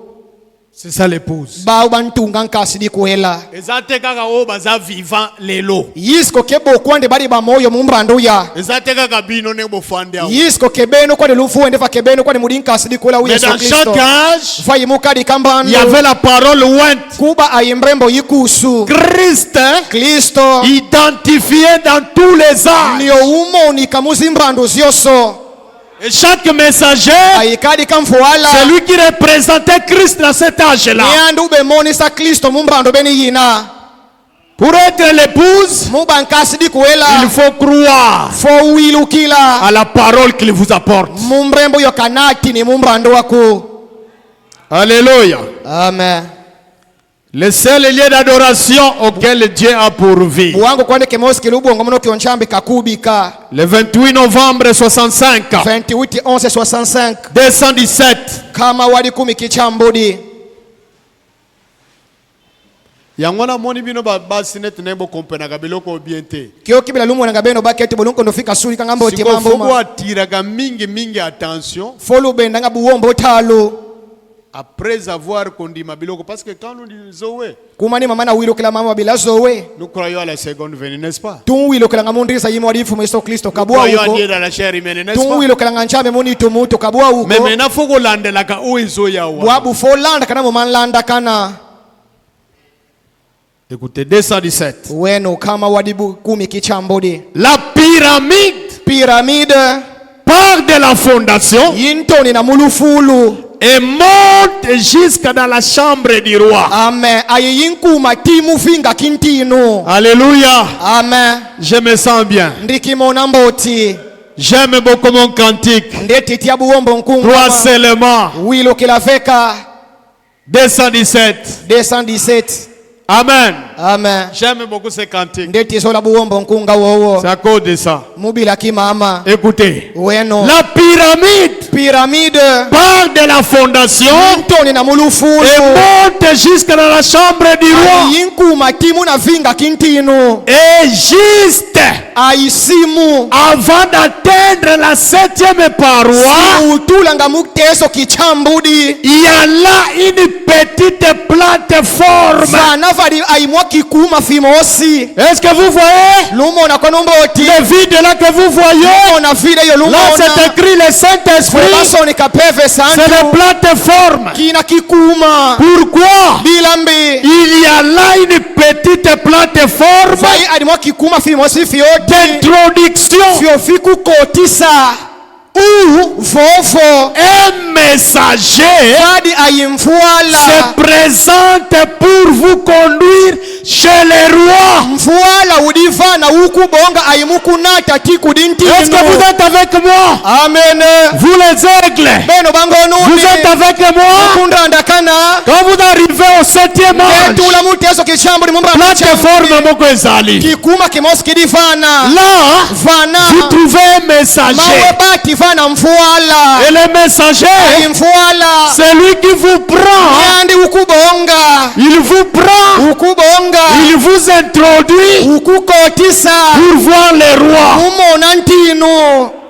C'est ça l'épouse. Ba bantunga nkasidi kuela. Ezate kaka o baza vivant lelo. Yisko kebo kwande bali ba moyo mumbrando ya. Ezate kaka bino ne bofande awo. Yisko kebeno kwande lufu ende fa kebeno kwande mudinka asidi kuela u Yesu Kristo. Mais dans chaque âge, fayi mukadi kambando. Il y avait la parole ointe. Kuba ayembrembo yikusu. Kristo identifié dans tous les âges. Nio umo ni kamuzimbrando zioso. Et chaque messager, c'est lui qui représentait Christ dans cet âge-là. Pour être l'épouse, il faut croire à la parole qu'il vous apporte. Alléluia. Amen. Le seul lieu d'adoration auquel Dieu a pourvu. Le 28 novembre 65. 217. Yangona moni bino ba sinet nebo kompena biloko obiente. Kyo kibela lumo nga beno bakete bolunko ndofika suri kangamba oti mambo. Siko atiraga mingi attention. Folo benda nga buwombo talo. Après avoir condimé biloko parce que quand nous disons zoé. Kumani mama na wilo kila mama bila zoé. Nous croyons à la seconde venue, n'est-ce pas? Tun wilo kila ngamundisa yimo alifu Yesu Kristo kabwa huko. Nous croyons à la chair humaine, n'est-ce pas? Tun wilo kila nganchabe moni tumuto kabwa huko. Mais maintenant faut ko landela ka o izoya wa. Wabu fo landa kana mo manlanda kana. Écoutez 217. Weno kama wadibu kumi kichambodi. La pyramide part de la fondation. Yintoni na mulufulu. Et monte jusqu'à dans la chambre du roi. Amen. Alléluia. Amen. Je me sens bien. J'aime beaucoup mon cantique. 3 seulement. 217. Amen. Amen. J'aime beaucoup ce cantique. C'est à cause de ça. Écoutez. La pyramide part de la fondation et monte jusqu'à la chambre du roi. Et juste aisimu avant d'atteindre la 7e paroi. Il y a là une petite plateforme. Est-ce que vous voyez le vide là que vous voyez? Là c'est écrit le Saint-Esprit. C'est la plateforme. Pourquoi? Il y a là une petite plateforme d'introduction où un messager se présente pour vous conduire chez les rois. Est-ce que vous êtes avec moi? Amen. Vous les aigles, vous êtes avec moi? Quand vous arrivez au 7e âge, plateforme moko ezali. Là, vous trouvez un messager. Et le messager, c'est lui qui vous prend. Il vous prend. Il vous introduit pour voir les rois.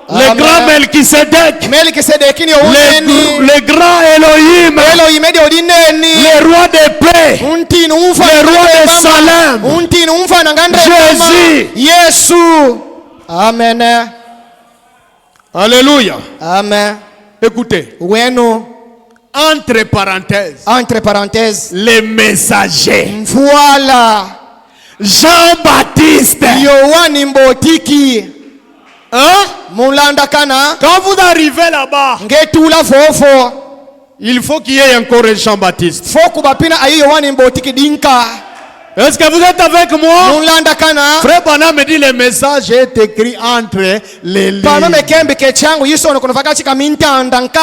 Le grand Melchisedec, le grand Elohim, le roi de paix, le roi de Salem, Jésus. Amen. Alléluia. Amen. Écoutez. Entre parenthèses, les messagers. Voilà. Jean-Baptiste. Yohani Mbotiki. Hein? Mulandakana. Quand vous arrivez là-bas, Ngetula fofo. Il faut qu'il y ait encore un Jean-Baptiste. Fokubapina ayi Yohani Mbotiki dinka. Est-ce que vous êtes avec moi? Mulandakana. Frère Bana me dit le message est écrit entre les lignes.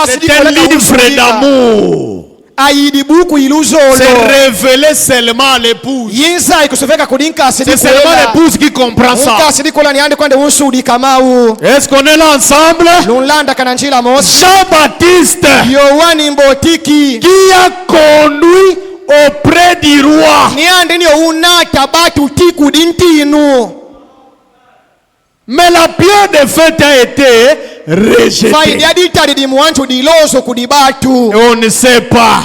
C'est un livre d'amour. C'est révélé seulement à l'épouse. C'est seulement l'épouse qui comprend ça. Est-ce qu'on est là ensemble? Jean-Baptiste qui a conduit auprès du roi. Mais la pierre de fête a été rejetée. Et on ne sait pas.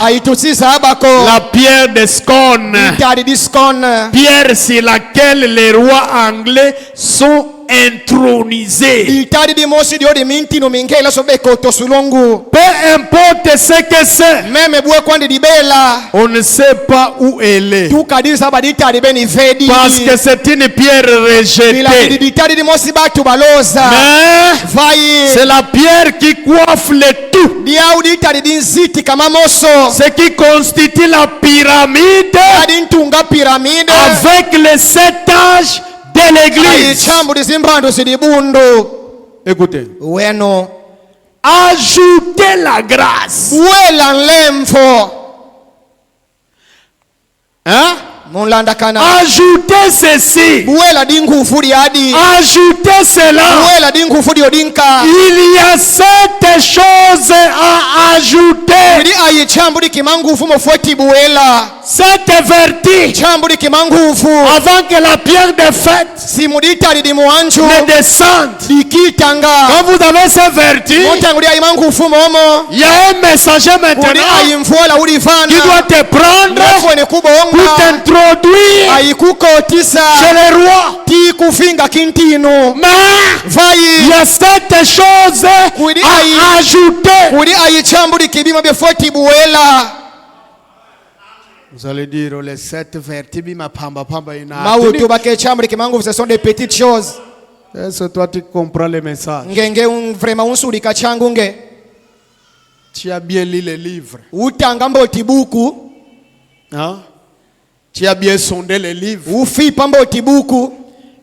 La pierre de Scone. Pierre sur laquelle les rois anglais sont intronisés. Peu importe ce que c'est, on ne sait pas où elle est. Parce que c'est une pierre rejetée. Mais c'est la pierre qui coiffe le tout. Ce qui constitue la pyramide avec les 7 âges de l'église. Écoutez. Ajoutez la grâce. Hein? Ajoutez ceci. Ajoutez cela. Il y a 7 choses à ajouter. 7 vertus avant que la pierre de fête ne descende. Quand vous avez ces vertus, il y a un messager maintenant qui doit te prendre pour t'introduire chez les rois. Mais il y a 7 choses à ajouter. Vous allez dire les 7 vertus, ce sont des petites choses. Est-ce que toi tu comprends le message? Tu as bien lu les livres. Hein? Tu as bien sondé les livres.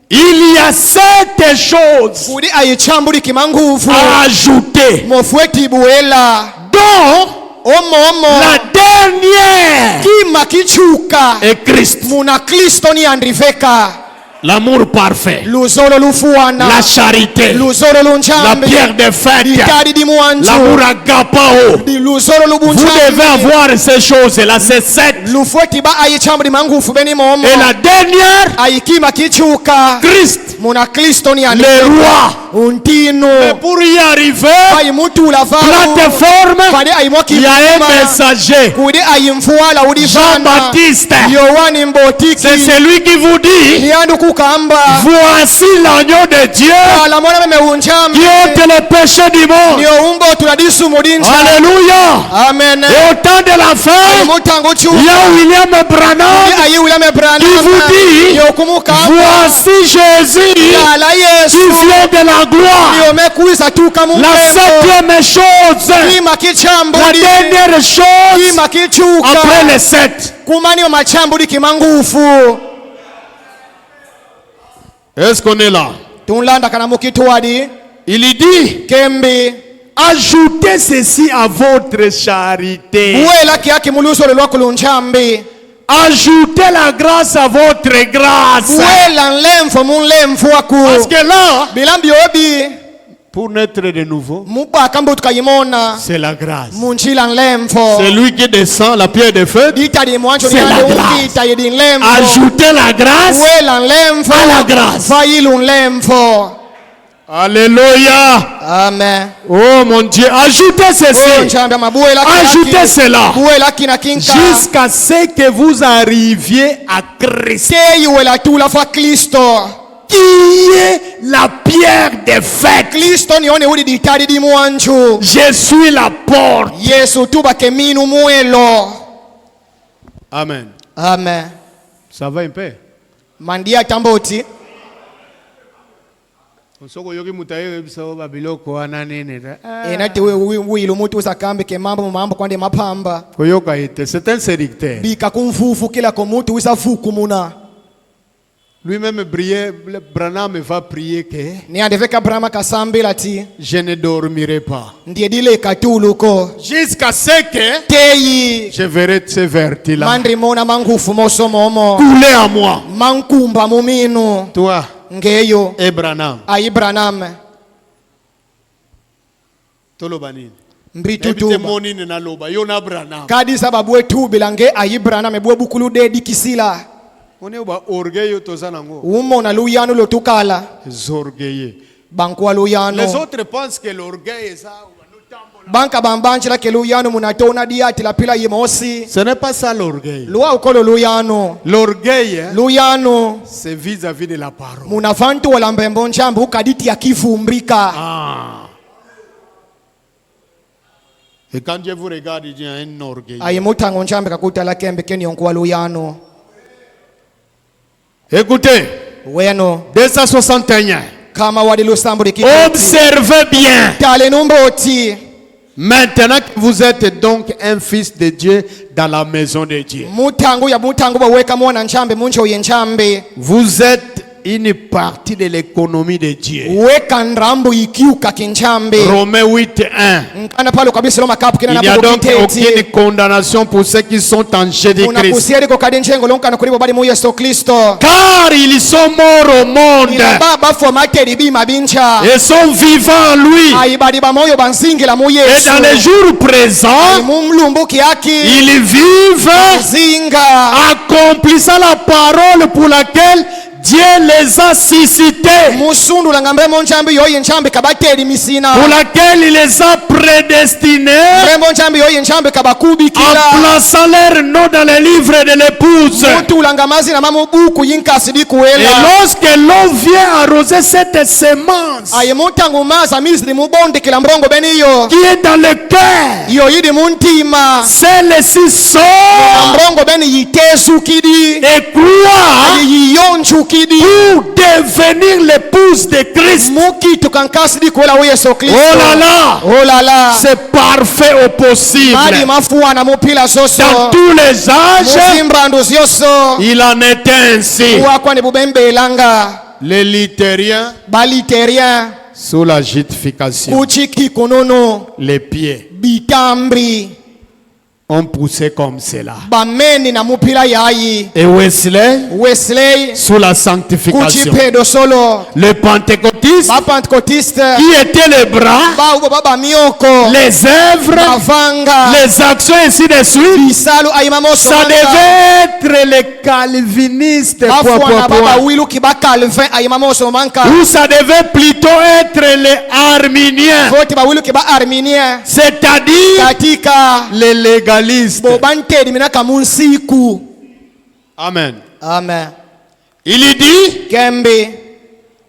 Il y a 7 choses à ajouter. Donc la dernière est Christ. L'amour parfait, la charité, la pierre de fête, l'amour agapao. Vous devez avoir ces choses-là, ces 7. Et la dernière, Christ. le roi. Mais pour y arriver, plateforme, il y a un messager. Jean-Baptiste, c'est celui qui vous dit, voici l'agneau de Dieu qui ôte le péché du monde. Alléluia. Amen. Et au temps de la fin, il y a William Branham qui vous dit, voici Jésus qui vient de la gloire. La septième chose, la dernière chose après les sept. Est-ce qu'on est là? Il dit, ajoutez ceci à votre charité. Ajoutez la grâce à votre grâce. Parce que là, pour naître de nouveau, c'est la grâce. C'est lui qui descend la pierre de feu. C'est la grâce. Ajoutez la grâce à la grâce. Alléluia. Amen. Oh mon Dieu, ajoutez ceci. Ajoutez cela. Jusqu'à ce que vous arriviez à Christ, qui est la pierre de fête. Je suis la porte. Amen. Amen. Ça va un peu? Mandia tamboti. C'est un séducteur. Lui-même priait, Branham va prier que je ne dormirai pas jusqu'à ce que je verrai ce vertige-là couler à moi. Toi et Branham. Kadi sababu etu bilange ayi Branham ebwe bukulu de dikisila. Umo na luyano lotukala. Bankwa luyano. Les autres pensent que l'orgueil est ça. Banka bambanchi la keluyano munatona diati la pila yemosi. Ce n'est pas ça l'orgueil. Lua ukolo luyano. L'orgueil, luyano, c'est vis-à-vis de la parole. Munafantu wala mbembo nchambu ukaditi ya kivumbrika. Et quand Dieu vous regarde, il y a un orgueil. Ayimutango nchambe kakuta la kembe keni onkwa luyano. Écoutez. Weno. 261. Kama wadilu samburi kiti. Observez bien. Tale numboti. Maintenant que vous êtes donc un fils de Dieu dans la maison de Dieu. Vous êtes une partie de l'économie de Dieu. Romains 8:1. Il n'y a donc aucune condamnation pour ceux qui sont en Jésus-Christ. Car ils sont morts au monde et sont vivants en lui. Et dans les jours présents, ils vivent accomplissant la parole pour laquelle Dieu les a suscités, pour laquelle il les a prédestinés, en plaçant leur nom dans le livre de l'épouse. Et lorsque l'on vient arroser cette semence qui est dans le cœur, celle-ci sort et croit pour devenir l'épouse de Christ. Oh là là, c'est parfait au possible. Dans tous les âges, il en est ainsi. Les luthériens, sous la justification, les pieds. on poussait comme cela. Et Wesley, sous la sanctification. Le pentecôtiste, qui était les bras, les œuvres, les actions ainsi de suite. Ça devait être les calvinistes. Ou ça devait plutôt être les arminiens. C'est-à-dire les légalistes. Amen. Amen. Il dit,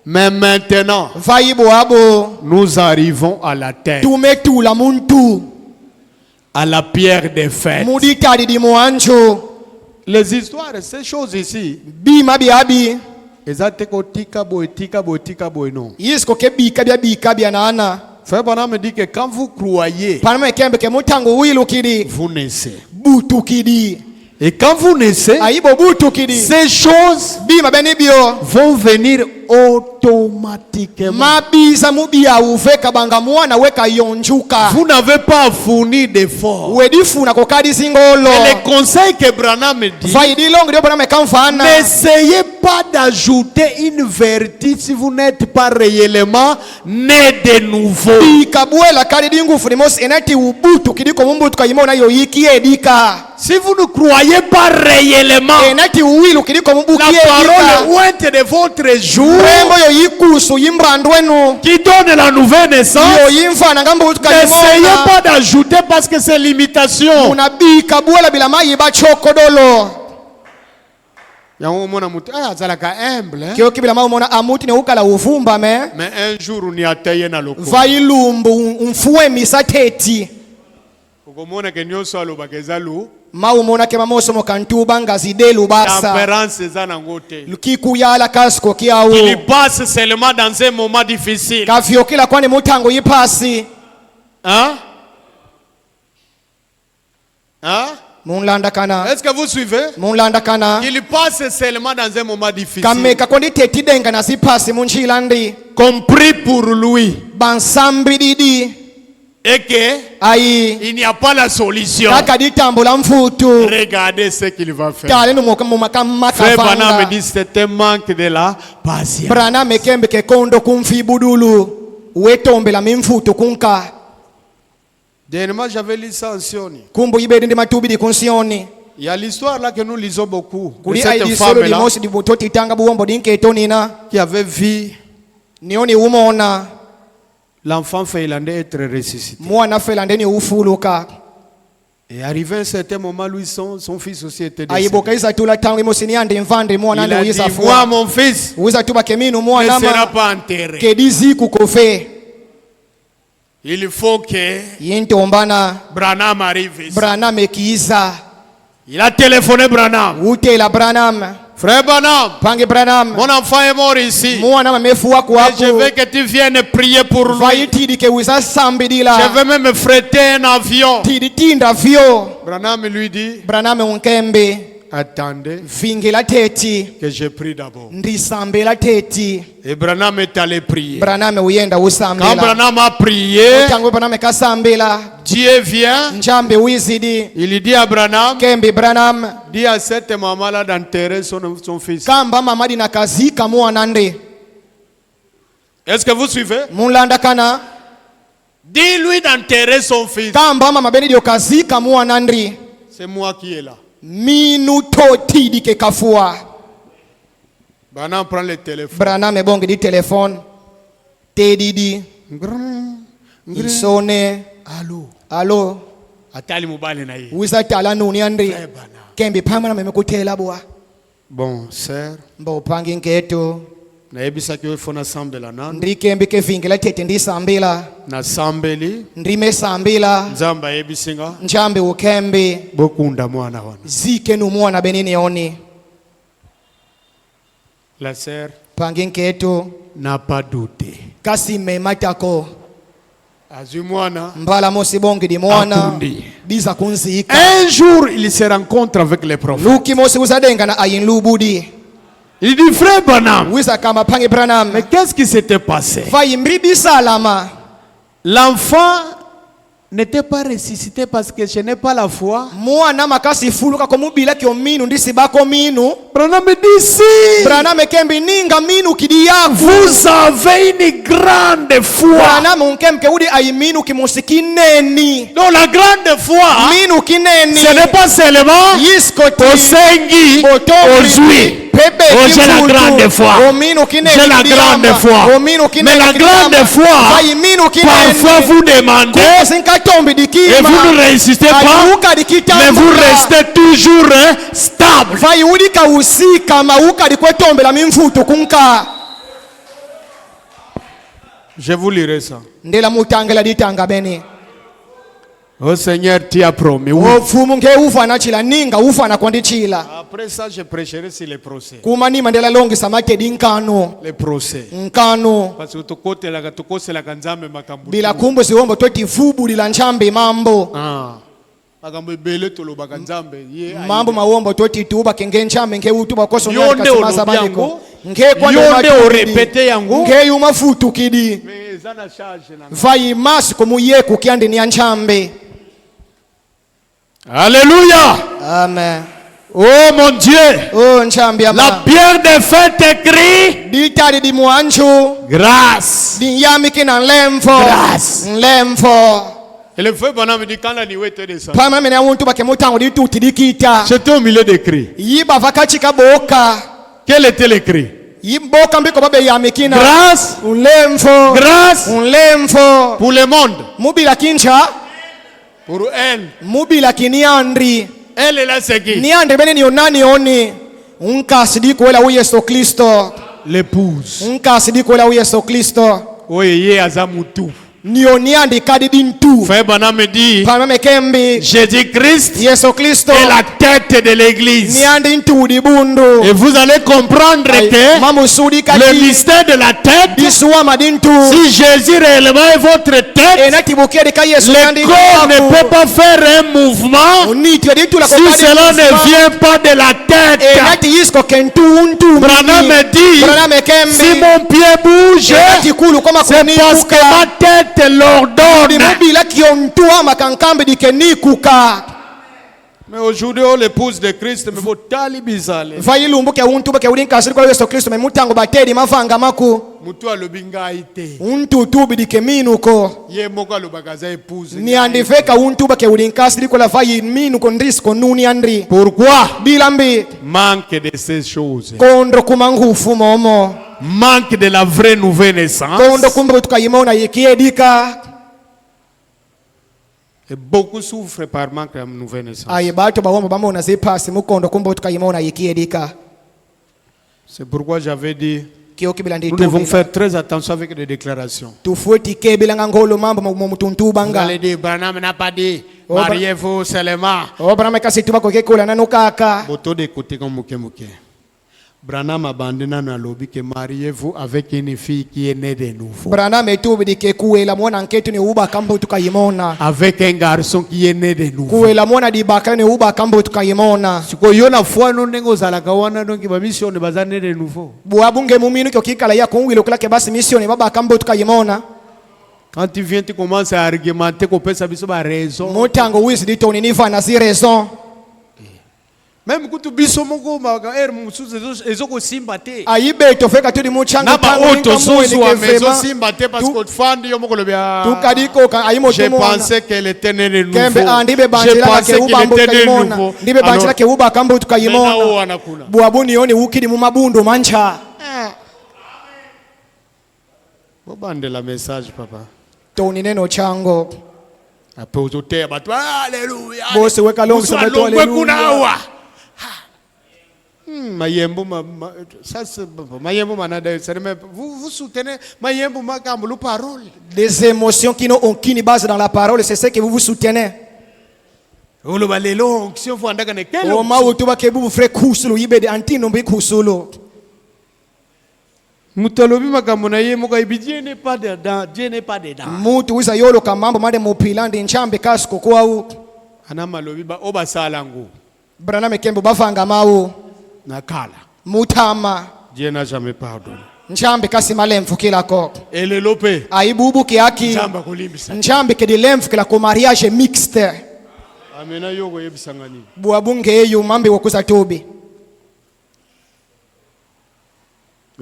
mais maintenant, nous arrivons à la terre, à la pierre des fêtes. Les histoires, ces choses ici, Frère Branham me dit que quand vous croyez, vous naissez. Et quand vous naissez, ces choses vont venir automatiquement. Vous n'avez pas à fournir d'efforts. Et le conseil que Branham me dit, n'essayez pas d'ajouter une vertu si vous n'êtes pas réellement né de nouveau. Si vous ne croyez pas réellement la parole ointe de votre jour qui donne la nouvelle naissance, n'essayez pas d'ajouter parce que c'est l'imitation. Mais un jour on y a taillé na loko. Il passe seulement dans un moment difficile. Hein? Hein? Est-ce que vous suivez? Il passe seulement dans un moment difficile. Compris pour lui. Et qu'il n'y a pas la solution. Regardez ce qu'il va faire. Frère Branham me dit c'est un manque de la patience. Dernièrement, j'avais lu ça en Sioni. Il y a l'histoire là que nous lisons beaucoup. De cette femme là qui avait vu l'enfant finlandais être ressuscité. Et arrivé à un certain moment, lui, son fils aussi était décédé. Il a dit, moi, mon fils ne sera pas enterré. Il faut que Branham arrive ici. Il a téléphoné Branham. Frère Branham, mon enfant est mort ici. Et je veux que tu viennes prier pour lui. Je veux même fréter un avion. Branham lui dit, attendez que je prie d'abord. Et Branham est allé prier. Quand Branham a prié, Dieu vient. Il dit à Branham, dis à cette maman-là d'enterrer son fils. Est-ce que vous suivez? Dis-lui d'enterrer son fils. C'est moi qui est là. Branham prend le téléphone. Il sonne. Allô. Bon, sœur. La sœur n'a pas douté. Un jour, il se rencontre avec les prophètes. Il dit, frère Branham, mais qu'est-ce qui s'était passé? L'enfant n'était pas ressuscité parce que je n'ai pas la foi. Mwana makasi fuluka komubila kyo minu ndisi bako minu. Branham dit si. Branham kembi ninga minu kidiyaku. Vous avez une grande foi. Branham nkemke udi ay minu kimusikineni. Donc la grande foi. Minu kineni. Ce n'est pas seulement. Osengi. Ozui. Oh, j'ai la grande foi. J'ai la grande foi. Mais la grande foi, parfois vous demandez et vous ne résistez pas, mais vous restez toujours stable. Je vous lirai ça. Oh Seigneur, tu as promis. Oui. Après ça, je prêcherai sur les procès. Les procès. Parce que tu la kanzambe makambu. Bila kumbo siombo tweti fubu lila nchambe mambo. Makambu bele tolo bakanzambe. Mambo mawombo tweti tuba kenge nchambe nke utuba koso nyaka kasimasa baniko. Yonde o répéter yango. Nke yuma futu kidi. Mais zana charge na. Vai mas komuye kukiande ni nchambe. Alléluia. Amen. Oh mon Dieu. Oh nchambe ya la pierre de fête écrit. Ditari di muanchu. Grâce. Di yami kina lemfo. Grâce. Lemfo. Et le feu Branham dit quand la nuit était descendue. Pama mena wuntu bakemutango di tuti dikita. C'était au milieu des cris. Yiba vakachika boka. Quel était le cri? Yiboka mbiko babe yamikina. Grâce. Lemfo. Grâce. Lemfo. Pour le monde. Mubila kincha. Pour elle. Mubila kiniandri. Elle est là c'est qui? Niandri bene ni onani oni. Unkasidi kwela u Yesu Kristo. L'épouse. Unkasidi kwela u Yesu Kristo. Oye azamutu. Nioniandi kadidintu. Frère Branham me dit. Paname kembi. Jésus-Christ. Yesu Kristo. est la tête de l'église. Niandi ntu di bundu. Et vous allez comprendre que le mystère de la tête. Si Jésus réellement est votre tête, le corps ne peut pas faire un mouvement si cela ne vient pas de la tête. Branham me dit, si mon pied bouge, c'est parce que ma tête l'ordonne. Mais aujourd'hui, on l'épouse de Christ, mais faut tali bizarre. Vailumbuke untu bake ulinkasiri kwa Yesu Kristo memutango bateri mavanga maku. Mutu alobinga ite. Untu tubidike minuko. Ye moko alobakaza épouse. Ni andifeka untu bake ulinkasiri kwa vai minuko ndrisko nuni andri. Pourquoi? Bilambi. Manque de ces choses. Kondro kumangufu momo. Manque de la vraie nouvelle naissance. Kondro kumbe tukayimona yekiedika. Et beaucoup souffrent par manque de nouvelle naissance. C'est pourquoi j'avais dit, nous devons faire très attention avec les déclarations. Vous allez dire, Branham n'a pas dit, mariez-vous seulement. Boto de côté comme mouké. Branham abandonne à l'objet que mariez-vous avec une fille qui est née de nouveau. Avec un garçon qui est né de nouveau. Si vous avez la foi, nous avons donc une mission de bazar né de nouveau. Quand tu viens, tu commences à argumenter qu'on peut savoir raison. Même quand tu biso moko ma musuzu ezoko simbate aibe tofeka tuli muchanga tango otosusu wa maison simbate parce que fandi yo moko lobia tukadiko aimo je pensais qu'elle était née de nouveau. Kembe andibe banjela ke ubambo tukayimona ndibe banjela ke uba kambo tukayimona buabuni yoni ukidi mu mabundo mancha bobande la message papa toni neno chango ape uzotea batu haleluya bose weka longo sabato haleluya Mayembo ça c'est Mayembo manada vous soutenez Mayembo makambo parole. Des émotions qui n'ont aucune base dans la parole, c'est ce que vous soutenez. Oh le balelo onction faut andaka ne quel oh ma utuba ke bu frère kusulu ibe de antino mbi kusulu mutalobi makambo na ye moko ibidie n'est pas dedans Dieu n'est pas dedans mutu wisa yolo kamambo made mopilande nchambe kasko kwa u ana malobi ba obasala ngo Branham kembo bafanga mawu nakala mutama Dieu n'a jamais pardonné. Njambi kasi malemfu kila ko. Elelope. Aibubu kiaki. Njamba kulimbisa. Njambi kedi lemfu kila ko mariage mixte. Amena yogo yebisangani. Buabunge eyu mambi wakuza tobi.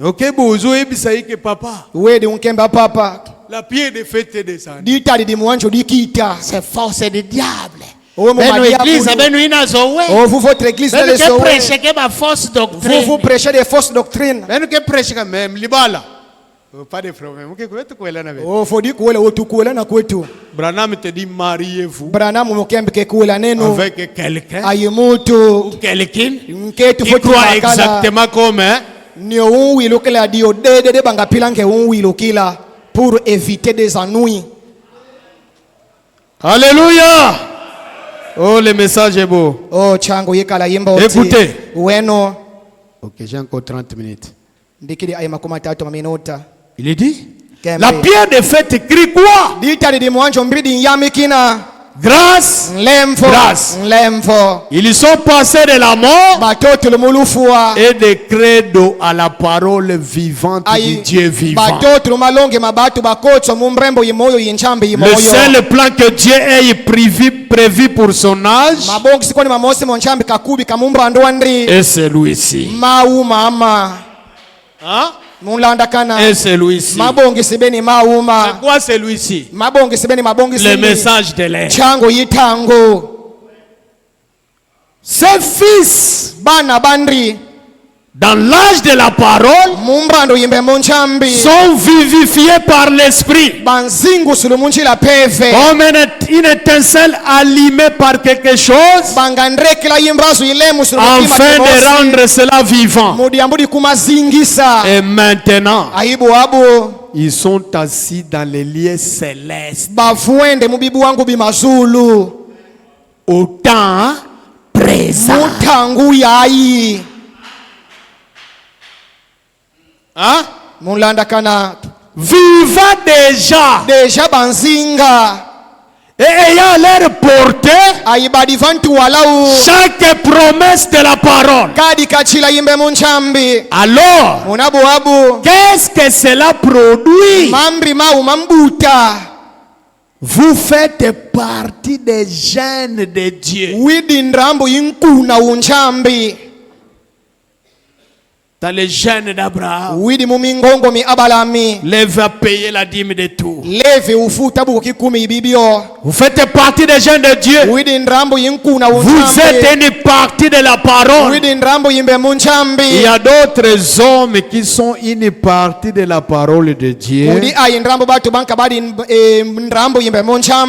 Ok, bozo yebisa ike papa. Wedi unkemba papa. La pierre de fête descend. Dita di mwanjo di kita. C'est force du diable. Beno église, beno inazowe. Oh, vous votre église beno que prêcher que ma fausse doctrine. Vous prêchez des fausses doctrines. Beno que prêcher quand même libala. Pas de problème. OK, quoi tu kwela na oh, faut dire kwela otu kwela na kwetu. Branham te dit mariez-vous. Branham mukembe ke kwela neno. Avec quelqu'un. Ayemoto. Quelqu'un. Nketu faut croire exactement comme hein. Ni unwilo kila dio de banga pilange unwilo kila pour éviter des ennuis. Alléluia. Oh, le message est beau. Oh, chango yekala yimbo. Écoutez. Weno. OK, j'ai encore 30 minutes. Ndikidi ay makoma 3 minuta. Il est dit Kembe. La pierre de fête écrit quoi? Dita di mwanjo mbidi yamikina. Grâce. Grâce. Ils sont passés de la mort et de credo à la parole vivante du Dieu vivant. Le seul plan que Dieu ait prévu pour son âge est celui-ci. Hein? Et celui-ci. C'est quoi celui-ci? Le message de l'air. Ces fils, dans l'âge de la parole, sont vivifiés par l'esprit. Comme une étincelle allumée par quelque chose, afin de rendre cela vivant. Et maintenant, ils sont assis dans les lieux célestes. Au temps présent. Hein? Vivant déjà banzinga et ayant l'air porté chaque promesse de la parole. Alors, qu'est-ce que cela produit? Vous faites partie des gènes de Dieu. Dans les gènes d'Abraham, Lévi a payé la dîme de tout. Vous faites partie des gènes de Dieu. Vous êtes une partie de la parole. Il y a d'autres hommes qui sont une partie de la parole de Dieu.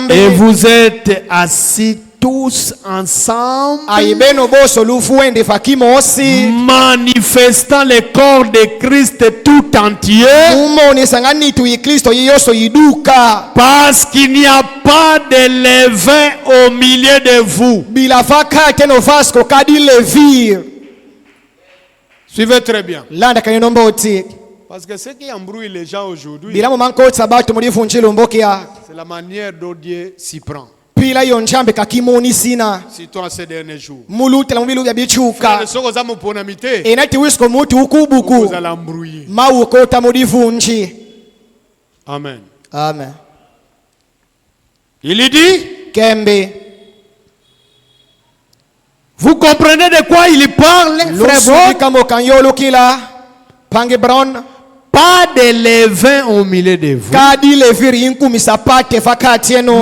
Et vous êtes assis tous ensemble, manifestant le corps de Christ tout entier, parce qu'il n'y a pas de levain au milieu de vous. Suivez très bien. Parce que ce qui embrouille les gens aujourd'hui, c'est la manière dont Dieu s'y prend. Surtout ces derniers jours. Vous allez embrouiller. Amen. Amen. Il dit, Kembe. Vous comprenez de quoi il parle, frère? Pas de levain au milieu de vous,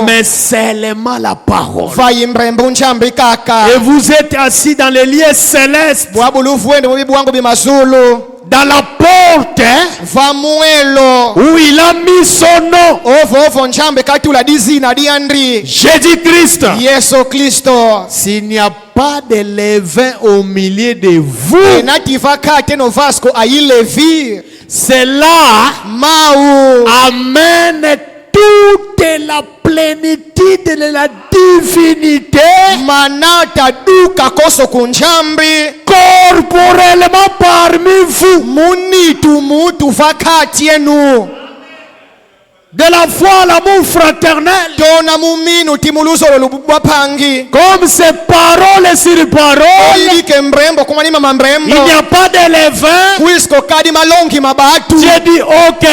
mais seulement la parole. Et vous êtes assis dans les lieux célestes, dans la porte où il a mis son nom, Jésus-Christ. S'il n'y a pas de levain au milieu de vous, cela amène toute la plénitude de la divinité corporellement parmi vous. de la foi à l'amour fraternel. Comme c'est parole sur parole, il n'y a pas de levain. J'ai dit ok.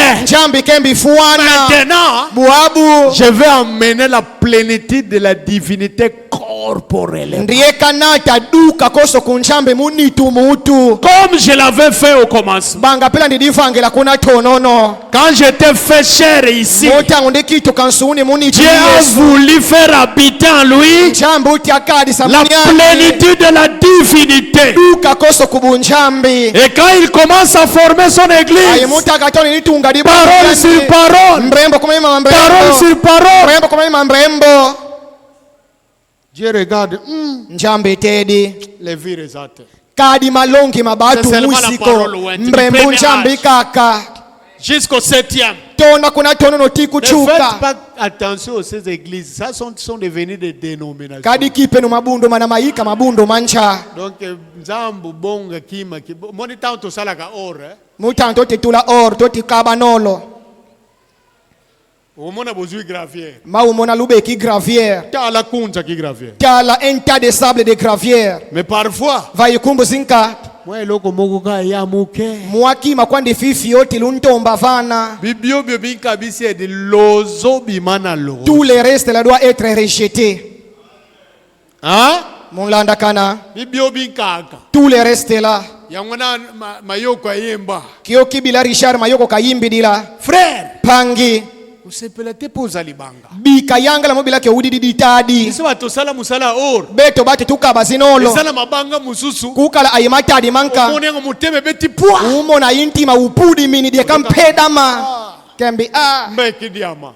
Maintenant, je vais amener la plénitude de la divinité corporelle. Comme je l'avais fait au commencement. Quand j'étais fait chair ici, Dieu a voulu faire habiter en lui la plénitude de la divinité. Et quand il commence à former son église, parole sur parole, parole sur parole, Dieu regarde, les vies résates. Jusqu'au 7e. Ne faites pas attention aux ces églises. Ça sont devenues des dénominations. Donc, Nzambu bonga kima monita to salaka or. Mutanto titula or toti kabanolo. Umona bozui gravière. Ma umona lubeki gravière. Tala kunza ki gravière. Tala un tas de sable de gravière. Mais parfois, va yikumbu zinka. Moi loko mokuka ya muke. Mwaki makwandi fifi yoti luntomba vana. Bibio binka bisi de lozo bimana lo. Tout le reste là doit être rejeté. Hein? Mulanda kana. Bibio binka. Tout le reste là. Yangona mayoko ayemba. Kioki bila Richard mayoko kayimbi dila. Frère. Pangi. Usepelete poza libanga. Bika yanga la mobila ke udidi ditadi. Isiwa tosala musala or. Beto bati tukaba zinolo. Isala mabanga mususu. Kukala ayimata di manka. Umonenga muteme beti pwa. Umona intima upudi mini de kampedama. Kembi Mbeki diama.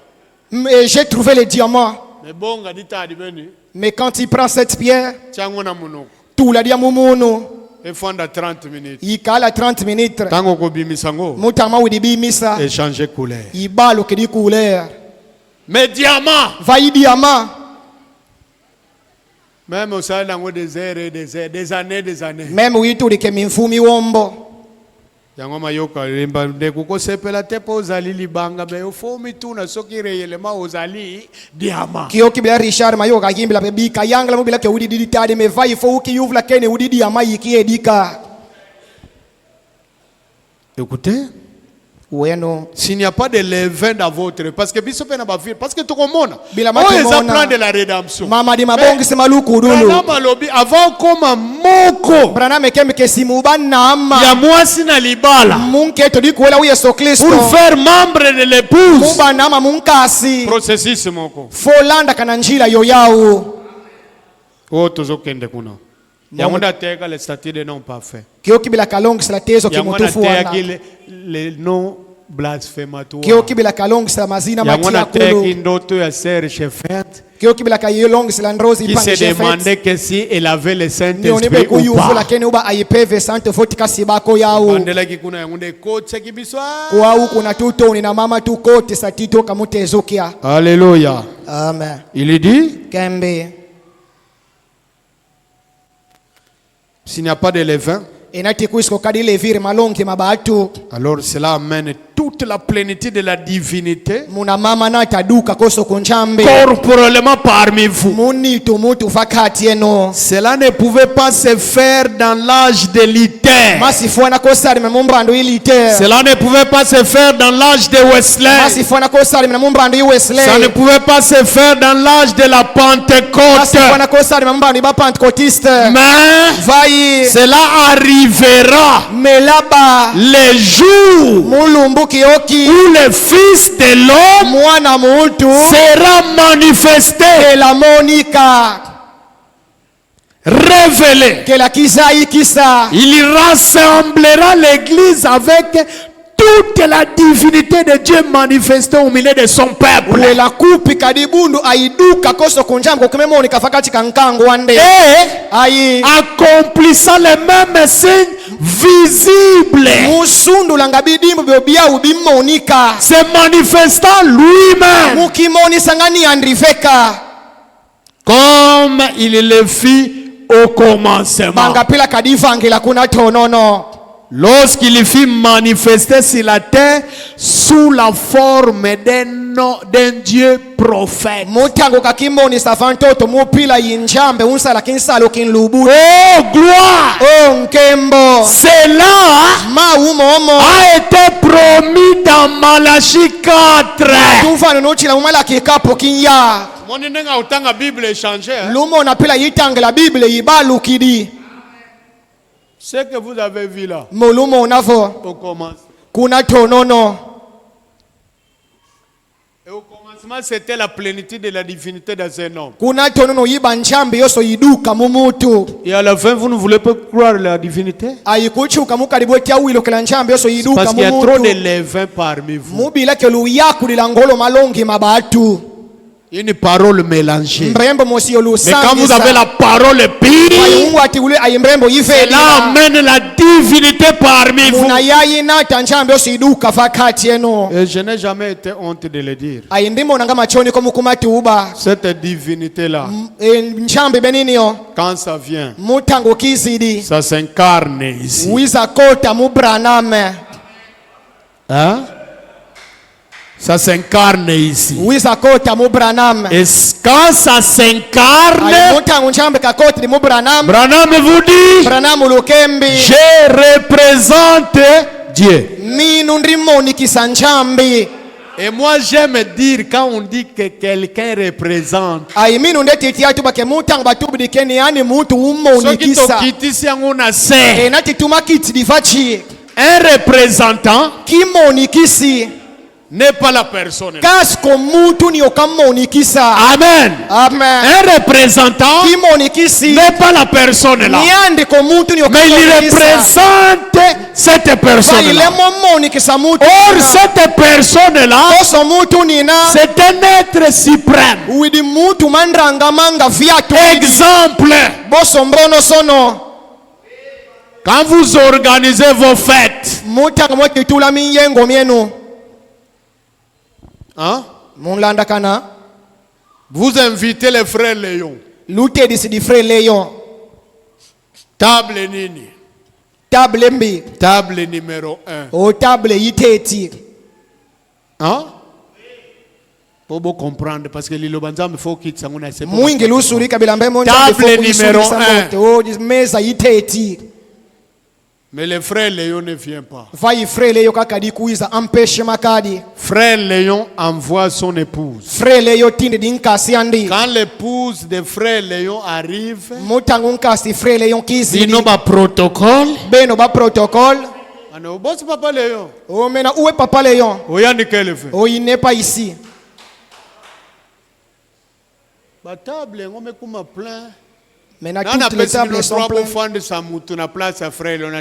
J'ai trouvé le diamant. Mais bonga ditadi beni. Mais quand il prend cette pierre, Tiangona muno. tout la diamumuno. Et fonda 30 minutes. Il cala 30 minutes. Tango ko bimisango. Mutama widi bimisa. Et changer couleur. Il balo ke di couleur. Mais diamant. Va y diamant. Même au sein dans des heures, des années. Même oui tout de ke minfumi wombo. Yango mayoka limba de kuko sepela tepo ozali libanga be ofomi tuna soki réellement ozali diamant. Kioki bila Richard mayoka kimbila be bika yanga la mobila ke udi didi tade me va il faut ki ouvre la kene udi diamant yiki edika. Écoutez, Bueno. S'il n'y a pas de levain dans votre, parce que biso pena ba vie, parce que tout le monde. Bila oh, ils apprennent de la rédemption. Mama di mabongi se maluku dulu. Avant comme moko. Brana mekeme ke simuba nama. Ya mwasi na libala. Munke to di kuela uye so Kristo. Pour faire membre de l'épouse. Muba nama munkasi. Processus moko. Folanda kananjila yoyau. Oh tozokende kuna. Yamona teka les statuts de non parfait. Kioki bila kalong sala tezo ki mutufu wana. Les noms blasphématoires. Kioki bila kalong sala mazina matia kulu. Yamona teki ndoto ya Sœur Chefette. Kioki bila kayelong sala ndrozi pange Chefette. Qui se demandait que si elle avait le Saint-Esprit ou pas. La kene uba ayepeve sante foti kasibako yao. Mandela ki kuna yangunde kote kibiswa. Kwa huko na tuto ni na mama tu kote satito kamutezokia. Alléluia. Amen. Il dit Kembe. S'il n'y a pas de levain, alors cela amène toute la plénitude de la divinité corporellement parmi vous. Cela ne pouvait pas se faire dans l'âge de l'Iter. Cela ne pouvait pas se faire dans l'âge de Wesley. Ça ne pouvait pas se faire dans l'âge de la Pentecôte. Mais cela arrivera les jours où le Fils de l'homme sera manifesté, révélé. Il rassemblera l'église avec toute la divinité de Dieu manifestée au milieu de son peuple. Et accomplissant les mêmes signes visibles, se manifestant lui-même comme il le fit au commencement. lorsqu'il fut manifesté sur la terre sous la forme d'un Dieu prophète. Oh gloire! Cela a été promis dans Malachie 4. Ce que vous avez vu là, on commence. Et au commencement, c'était la plénitude de la divinité dans un homme. Et à la fin, vous ne voulez pas croire la divinité? Parce qu'il y a trop de levain parmi vous. Une parole mélangée. Mais quand vous avez la parole pure, cela amène la divinité parmi vous. Et je n'ai jamais été honte de le dire. Cette divinité-là, quand ça vient, ça s'incarne ici. Hein? Ça s'incarne ici. Et quand ça s'incarne, Branham vous dit, je représente Dieu. Et moi j'aime dire quand on dit que quelqu'un représente. Un représentant n'est pas la personne. Amen. Un représentant n'est pas la personne là. Mais il représente cette personne là. Or cette personne là, c'est un être suprême. Exemple. Quand vous organisez vos fêtes, hein? Vous invitez les frères Léon. Table nini. Table numéro 1. Hein? Pour vous comprendre, parce que l'Ilobanza me faut qu'il s'en aille. Table numéro 1. Mais le frère Léon ne vient pas. Frère Léon envoie son épouse. Quand l'épouse de frère Léon arrive, il n'a pas protocole. Papa Léon. Où est Papa Léon? Il n'est pas ici. La table, on me plein. Maintenant, toutes les tables sont pleines.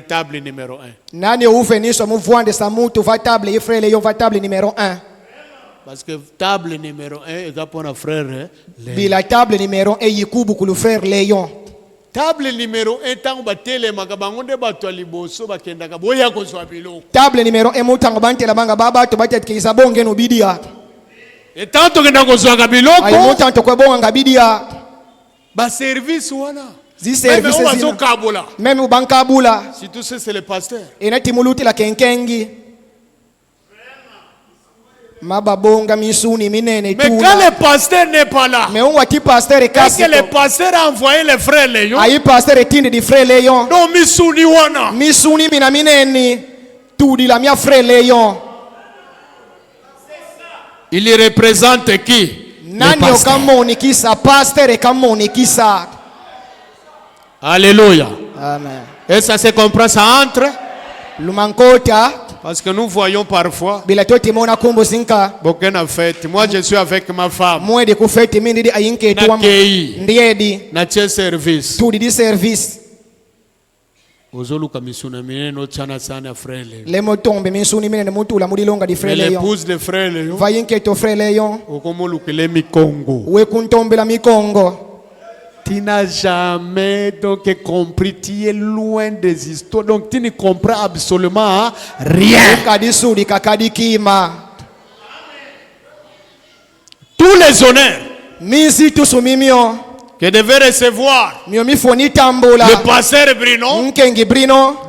Table numéro 1. Parce que table numéro 1 est pour un frère Léon. La table numéro 1 est pour le frère Léon. Table numéro 1 tant batele makabangonde bato liboso bakendaka boya kozwa biloko. Table numéro 1 mutango bantela banga baba to batetkeza bonge no bidia. Et tant que ndako kozwa biloko. Ay mutango ko bonga bidia. Ba service wana. Zi service zina. Même au bankabula. Si tout ça c'est le pasteur. Et na timuluti la kenkengi. Mababonga misuni minene tout. Mais quand le pasteur n'est pas là. Mais on voit qui pasteur est cassé. Est-ce que le pasteur a envoyé les frères Léon? Aïe pasteur est tinde di frère Léon. Non misuni wana. Misuni mina minene. Tout di la mia frère Léon. Il représente qui? Nani okamonikisa pasteur et kamonikisa. Alléluia. Amen. Et ça se comprend ça entre Lumankota. Parce que nous voyons parfois beaucoup de fêtes. Moi je suis avec ma femme. Moi de fête mindi ayinke tu ndiedi na service. Tout di service. Ozoluka misuna mineno chana sana frère. Les motombe misuni minene mutu la mudilonga di frère Léon. L'épouse de frère Léon. Va yinke to frère Léon. Okomolukele mikongo. We kuntombela mikongo. Tu n'as jamais donc compris, tu es loin des histoires, donc tu ne comprends absolument rien. Tous les honneurs que devait recevoir le pasteur Bruno,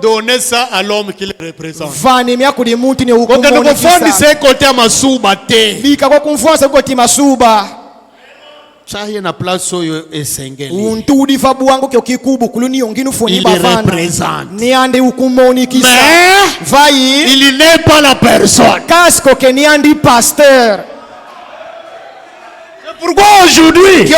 donner ça à l'homme qui le représente. Donc nous confondons ce côté à Masuba. Il représente. Mais il n'est pas la personne. Pourquoi aujourd'hui?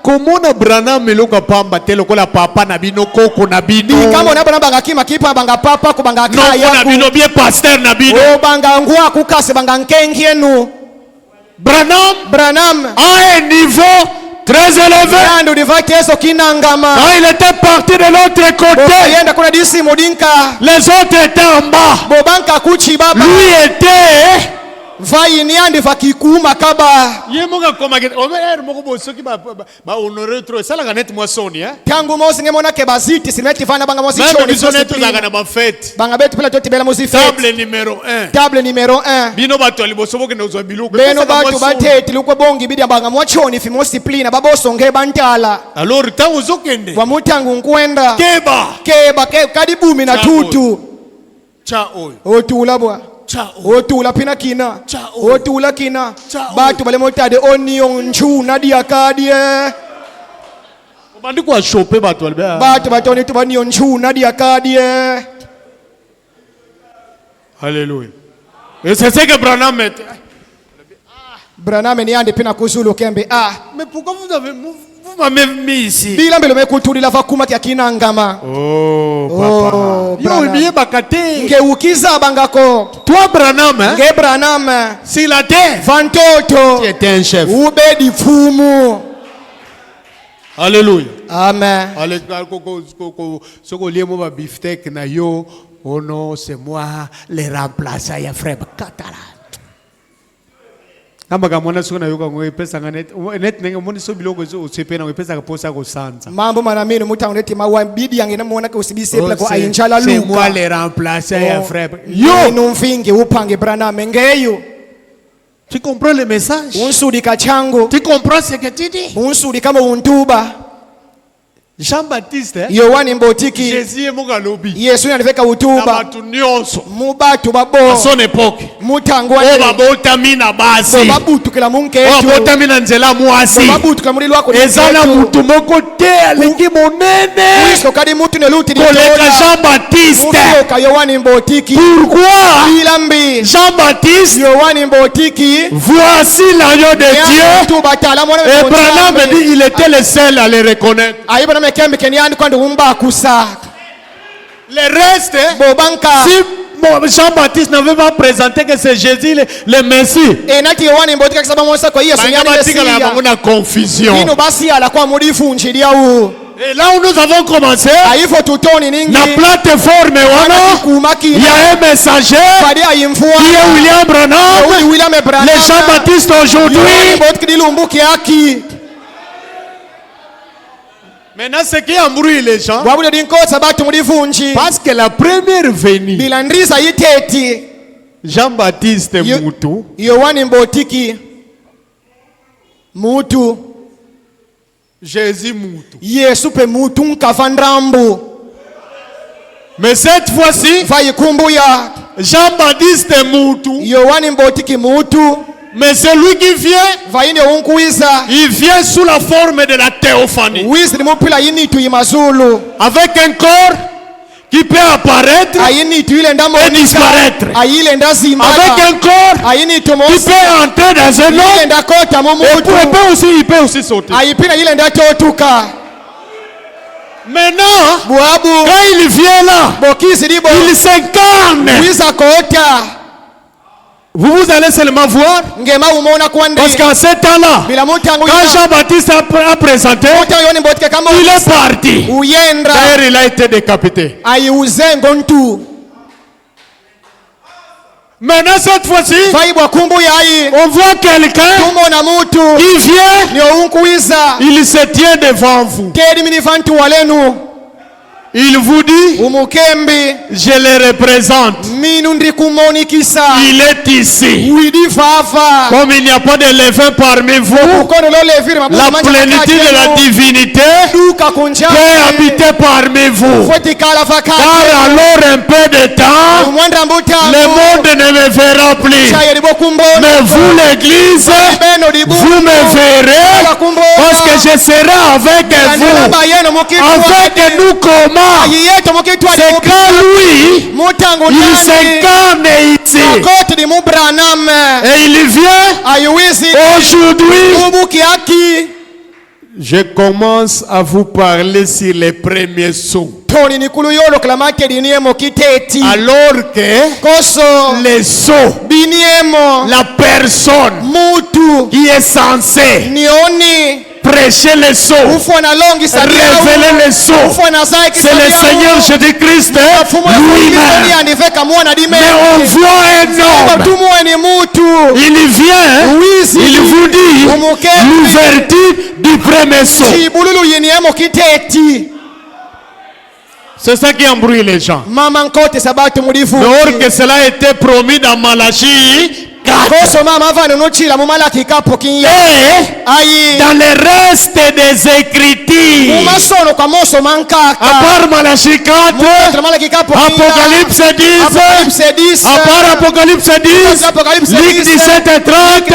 Comment Branham meloka pamba telo kola papa na bino koko na bino. Kama na banga kima kipa banga papa ko banga kaya. Na bino bien pasteur na bino. O banga ngwa kukase banga nkengienu. Branham à un niveau très élevé. Quand il était parti de l'autre côté, les autres étaient en bas. Lui était table numéro 1. Table numéro 1. Bino bato libosoboke na uzwa biluko. Beno bato batete lukwe bongi bidi abanga mwachoni fi discipline babosonge bantala. Alors tangu zokende. Wa mutangu nkwenda. Keba kadibumi na tutu. Cha oyo. Otula bwa. Otula pina kina. Otula kina. Batu bale motade onion nchu na diakadie. Bandi kwa shope batu albea. Batu batoni tu onion nchu na diakadie. Alléluia. Et c'est ce que Branham met. Branham ni ande pina kuzulu kembe Mais pourquoi vous m'avez mis ici? Bila mbele mekutuli la vakuma kia kinangama. Oh papa. Yo biye bakate. Ngeukiza bangako. Toi Branham hein? Nge Branham. Si la terre. Vantoto. Tu étais un chef. Ubedi fumu. Alléluia. Amen. Allez soko liemo ba beefsteak na yo. Oh non, c'est moi le remplaçant ya frère Katara. Mambo manamino mutanguneti mawambidi yangena muona ke usibise pla ko ayinjala luka. C'est moi le remplaçant ya frère. Yo numfingi upange Branham ngeyo. Tu comprends le message? Unsudi kachango. Tu comprends ce que tu dis? Unsudi kama untuba. Jean-Baptiste, Yohani Mbotiki, Jésus Mugalobi, Yesu anafika utuba mubatu babo à son époque mutangwa babotamina basi babutu kila munke babotamina nzela mwasi babutu kila mulilo wako ezana mutu moko te alingi monene Kristo kadi mutu ne luti koleka Jean-Baptiste ka Yohani Mbotiki. Pourquoi Ilambi Jean-Baptiste Yohani Mbotiki, voici l'agneau de Dieu, et Branham dit il était le seul à le reconnaître. Le reste, si Jean-Baptiste n'avait pas présenté que c'est Jésus le Messie, il y a confusion. Et là où nous avons commencé, la plateforme, il y a un messager qui est William Branham, les Jean-Baptiste aujourd'hui. Maintenant, ce qui embrouille les gens, parce que la première venue, Jean-Baptiste Mutu, Jésus Mutu. Yesu pe mutu nkavandrambu. Mais cette fois-ci, Jean-Baptiste Mutu, Yohani Mbotiki Mutu, mais celui qui vient, il vient sous la forme de la théophanie. Avec un corps qui peut apparaître et disparaître. Avec un corps qui peut entrer dans un homme et il peut aussi sauter. Maintenant, quand il vient là, il s'incarne. Vous allez seulement voir, parce qu'en ce temps-là, quand Jean-Baptiste a présenté, il est parti. D'ailleurs, il a été décapité. Maintenant, cette fois-ci, on voit quelqu'un qui vient, il se tient devant vous. Il vous dit, je le représente. Il est ici. Comme il n'y a pas de levain parmi vous, la plénitude de la divinité peut habiter parmi vous. Car alors un peu de temps, le monde ne me verra plus. Mais vous, l'église, vous me verrez parce que je serai avec vous. Avec nous comment? C'est quand lui, il s'incarne ici. Et il vient aujourd'hui. Je commence à vous parler sur les premiers sauts. Alors que les sauts, la personne qui est censée prêcher les sauts, révéler les sauts, c'est le Seigneur Jésus-Christ lui-même. Mais on voit un homme, il vient, il vous dit l'ouverture du premier saut. C'est ça qui embrouille les gens. Alors que cela a été promis dans Malachie. Et dans le reste des Écritures, à part Malachie 4, Apocalypse 10, à part Apocalypse 10, Luc 17 et 30,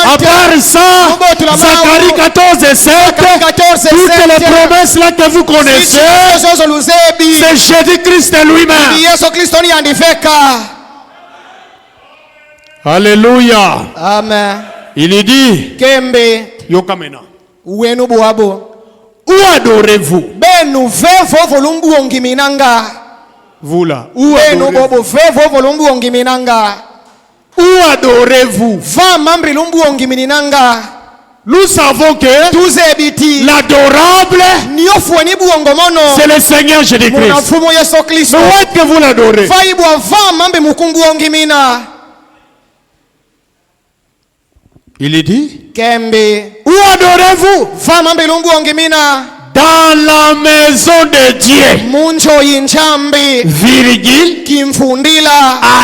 à part ça, Zacharie 14 et 7, toutes les promesses là que vous connaissez, c'est Jésus-Christ lui-même. Alléluia. Amen. Il dit, Yokamena, où adorez-vous? Vous là, où adorez-vous? Nous savons que l'adorable, c'est le Seigneur Jésus-Christ. Mais où est-ce que vous l'adorez? Il dit, où adorez-vous? Dans la maison de Dieu. Virgile,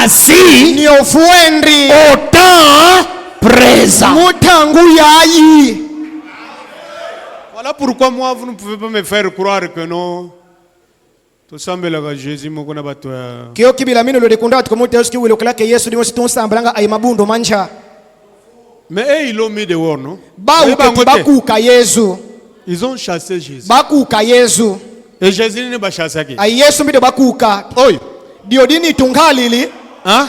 assis, au temps présent. Voilà pourquoi moi, vous ne pouvez pas me faire croire que non. Tout semble que Jésus m'a connu. Mais eux, ils l'ont mis dehors, non? Ils ont chassé Jésus. Et Jésus n'est pas chassé. Oui. Hein?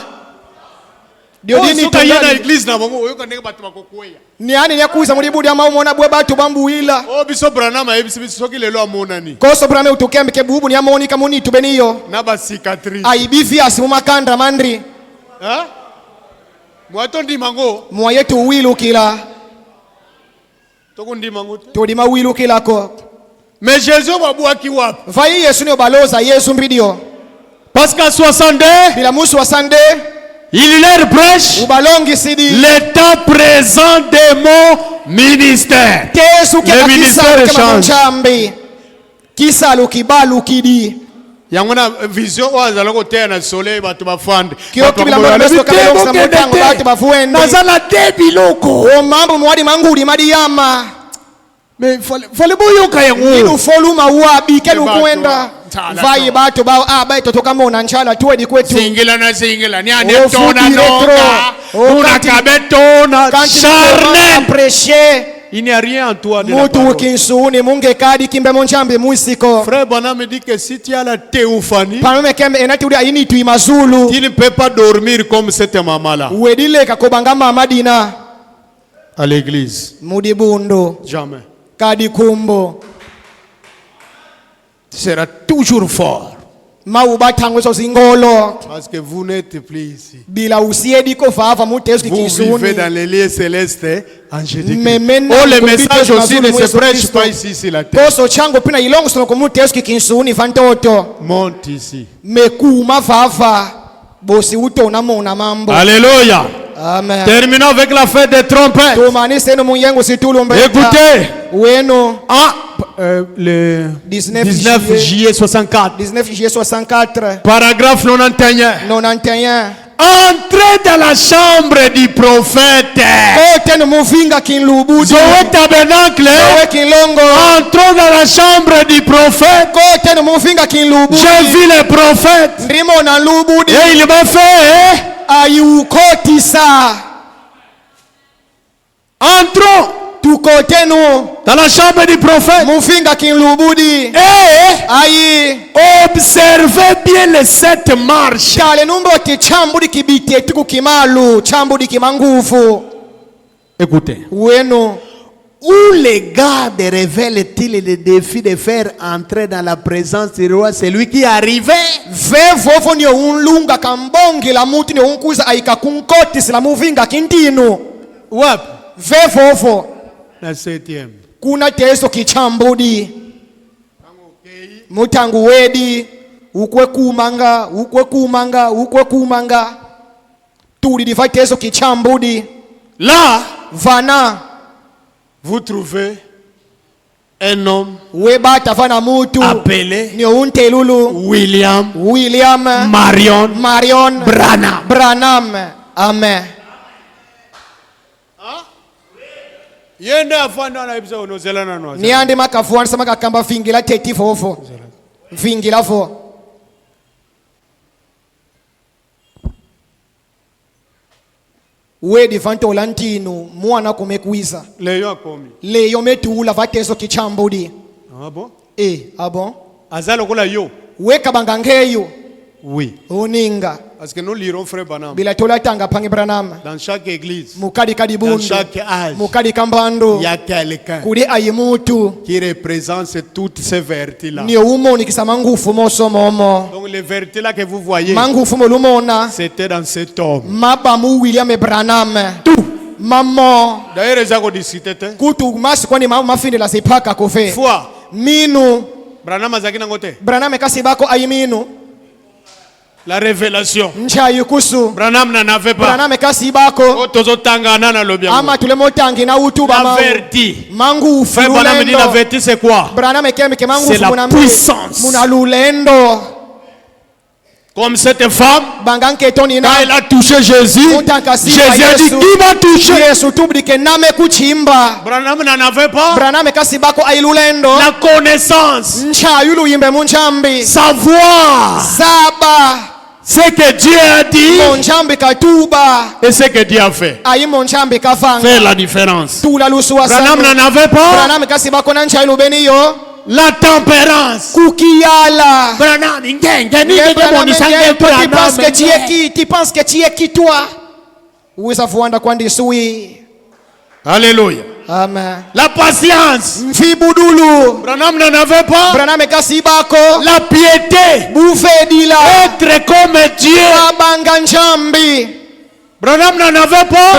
Mais Jésus parce qu'à 62, il leur prêche l'état présent de mon ministère. Le ministère change. Yangona vision oazala koteya na soleil batu bafande nazala debiloko mambo mwadi manguli madiyama mais fale boyoka yangu foluma wabi kelu kwenda vai bato ba baito toka mona nchala tuwe kwetu singila ni anetona nonga una kabetona charne prêcher. Il n'y a rien en toi de la parole. Frère Branham me dit que si tu as la théophanie, tu ne peux pas dormir comme cette maman-là. À l'église. Jamais. Tu seras toujours fort. Parce que vous n'êtes plus ici. Vous vivez dans les lieux célestes en Jésus-Christ. Oh, le message aussi ne se prêche pas ici sur la terre. Monte ici. Alléluia. Amen. Terminons avec la fête des trompettes. Écoutez. Le 19 juillet 64. 19 juillet 64. Paragraphe 91. 91. Entrez dans la chambre du prophète. Zoé tabernacle. Entrons dans la chambre du prophète. J'ai vu le prophèt. Et il m'a fait. Entrons dans la chambre du prophète. Et observez bien les 7 marches. Écoutez. Où les gardes révèlent-ils le défi de faire entrer dans la présence du roi celui qui arrivait? La 7e. Kuna teso kichambudi mutangu wedi ukwe kumanga tuli diva teso kichambudi. Là vana vous trouvez un homme appelé William Marion Branham. Amen. Niande makafuan sama kakamba fingila teti fofo. Fingila fo. We difanto lantino mwana kumekuiza. Leyo metula vateso kichambudi. Ah bon? Ah bon? Azalo kola yo. We kabangangeyo. Oui. Oninga. Parce que nous lirons frère Branham. Bila tola tanga pangi Branham. Dans chaque église. Mukadi kadibundu. Dans chaque âge. Mukadi kambando. Il y a quelqu'un kuri ayimutu qui représente toutes ces vertus là. Ni umoni kisamangufu moso momo. Donc les vertus là que vous voyez. Mangufu molumona. C'était dans cet homme. Mabamu William Branham. Tout. Maman. D'ailleurs les gens disent c'était. Kutu mas kwani mama finde la sepaka kofe. Foi. Minu. Branham azakina ngote. Branham kasibako ayiminu. La révélation. Branham n'en avait pas. Branham kasibako. Ama tulemotangi na utuba la vertu. Mangu Frère Branham dit la vertu c'est quoi? C'est la puissance. Comme cette femme, quand elle a touché Jésus, Jésus a dit qui m'a touché? Branham n'en avait pas la connaissance, savoir ce que Dieu a dit et ce que Dieu a fait. Faire la différence. Branham n'en avait pas la tempérance. Kukiala. Branham, tu penses que tu es qui toi? Alléluia. Amen. La patience. Branham n'en avait pas. La piété. Être comme Dieu. Branham n'en avait pas.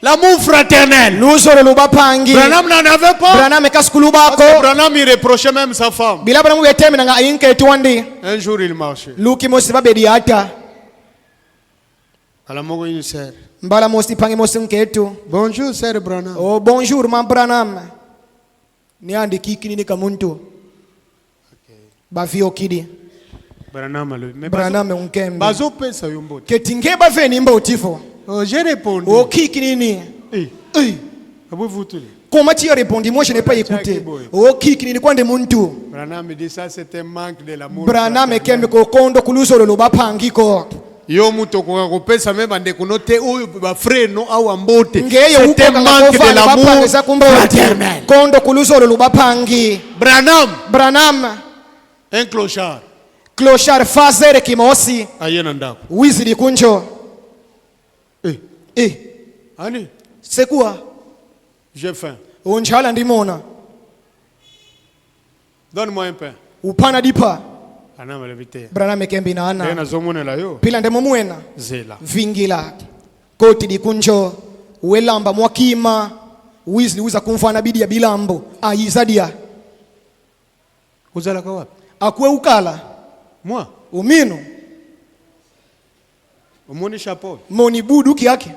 L'amour fraternel. Branham n'en avait pas. Parce que Branham il reprochait même sa femme. Un jour il marchait. Bonjour sœur Branham. Oh bonjour ma Branham. Niandi kiki ni kamuntu. Bavio kidi. Branham unkembe. Bazo pesa yombo. Ketinge baveni mbotifo. J'ai répondu. Oh kiki nini? Comment tu as répondu? Moi je n'ai pas écouté. Oh kiki nini kwande muntu. Branham dit ça c'est un manque de l'amour. Branham kembe ko kondo kulusolo lo bapangiko. Yo muto kwa kopesa meba ndeko note oyo ba frère no au ambote. C'est un manque de l'amour fraternel. Kondo kulusolo lo bapangi. Branham un clochard. Clochard fazer kimosi. Ayena ndako. Wizi likunjo. Ani? C'est quoi? J'ai faim. Unchala ndimona. Donne-moi un pain. Upana dipa. Branham kembi na ana. Pila ndemo muena. Zela. Vingila. Koti dikunjo. Uelamba mwakima. Wizi uza kumfana bidi ya bilambo. Aizadia. Uzala kwa wapi? Akwe ukala. Moi? Umino. Umoni chapeau. Moni budu kiake.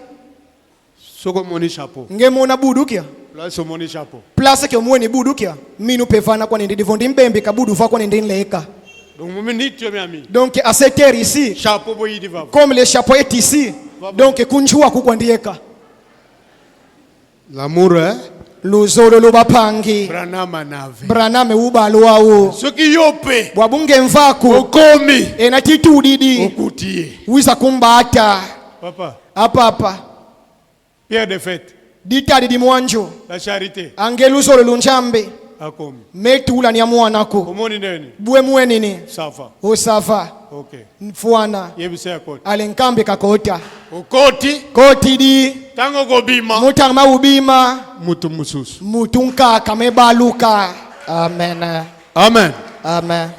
Soko moni chapeau. Ngemona budu kia. Place moni chapeau. Place ke mweni budu kia. Minu pevana kwa nindi vondi mbembe kabudu va kwa nindi nleka. Donc moi ni tu mes amis. Donc à cette terre ici. Chapeau boyi diva. Comme le chapeau est ici. Donc kunjua kukwandieka. L'amour hein. Luzolo lubapangi. Branama nave. Braname ubalo wao. Soki yope. Wabunge mvaku. Okomi. Enatitudidi. Okutie. Wisa kumbata. Papa. Papa. Pierre de fête. Ditadi di mwanjo. La charité. Angeluzolo lunchambe. Akomi. Metula ni mwanako. Komoni neni. Bwe mwenini. Safa. Osafa. Okay. Mfuana. Yebise akoti. Alenkambe kakota. Okoti. Koti di. Tango gobima. Mutama ubima. Mutu mususu. Mutunka kamebaluka. Amen. Amen. Amen.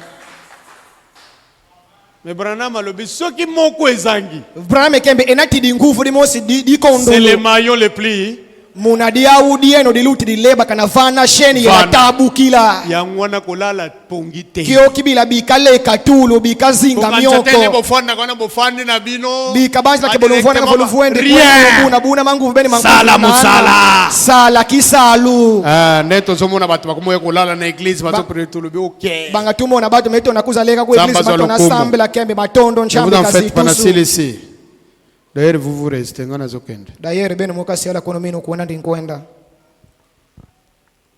Mais Branham a lobi soki moko ezangi. Branham kembe enatidi nguvu di mosi di kondo. C'est le maillon le pli. Munadia udieno di luti di leba kana vana sheni ya tabu kila. Ya ngwana kolala pongite. Kio kibila bikale katulu bikazinga mioko. Tene bofanda kana bofandi na bino. Bikabanza ke boluvwana ka boluvuende kuna buna mangu beni mangu. Sala musala. Sala kisalu. Neto somona batu bakumoye kolala na église bato pretulu bi okay. Banga tumona batu meto na kuzaleka ku église bato na sambela kembe matondo nchambe kazi. D'ailleurs vous restez ngana zokende. D'ailleurs beno mukasiala kono mino kuenda ndinkwenda.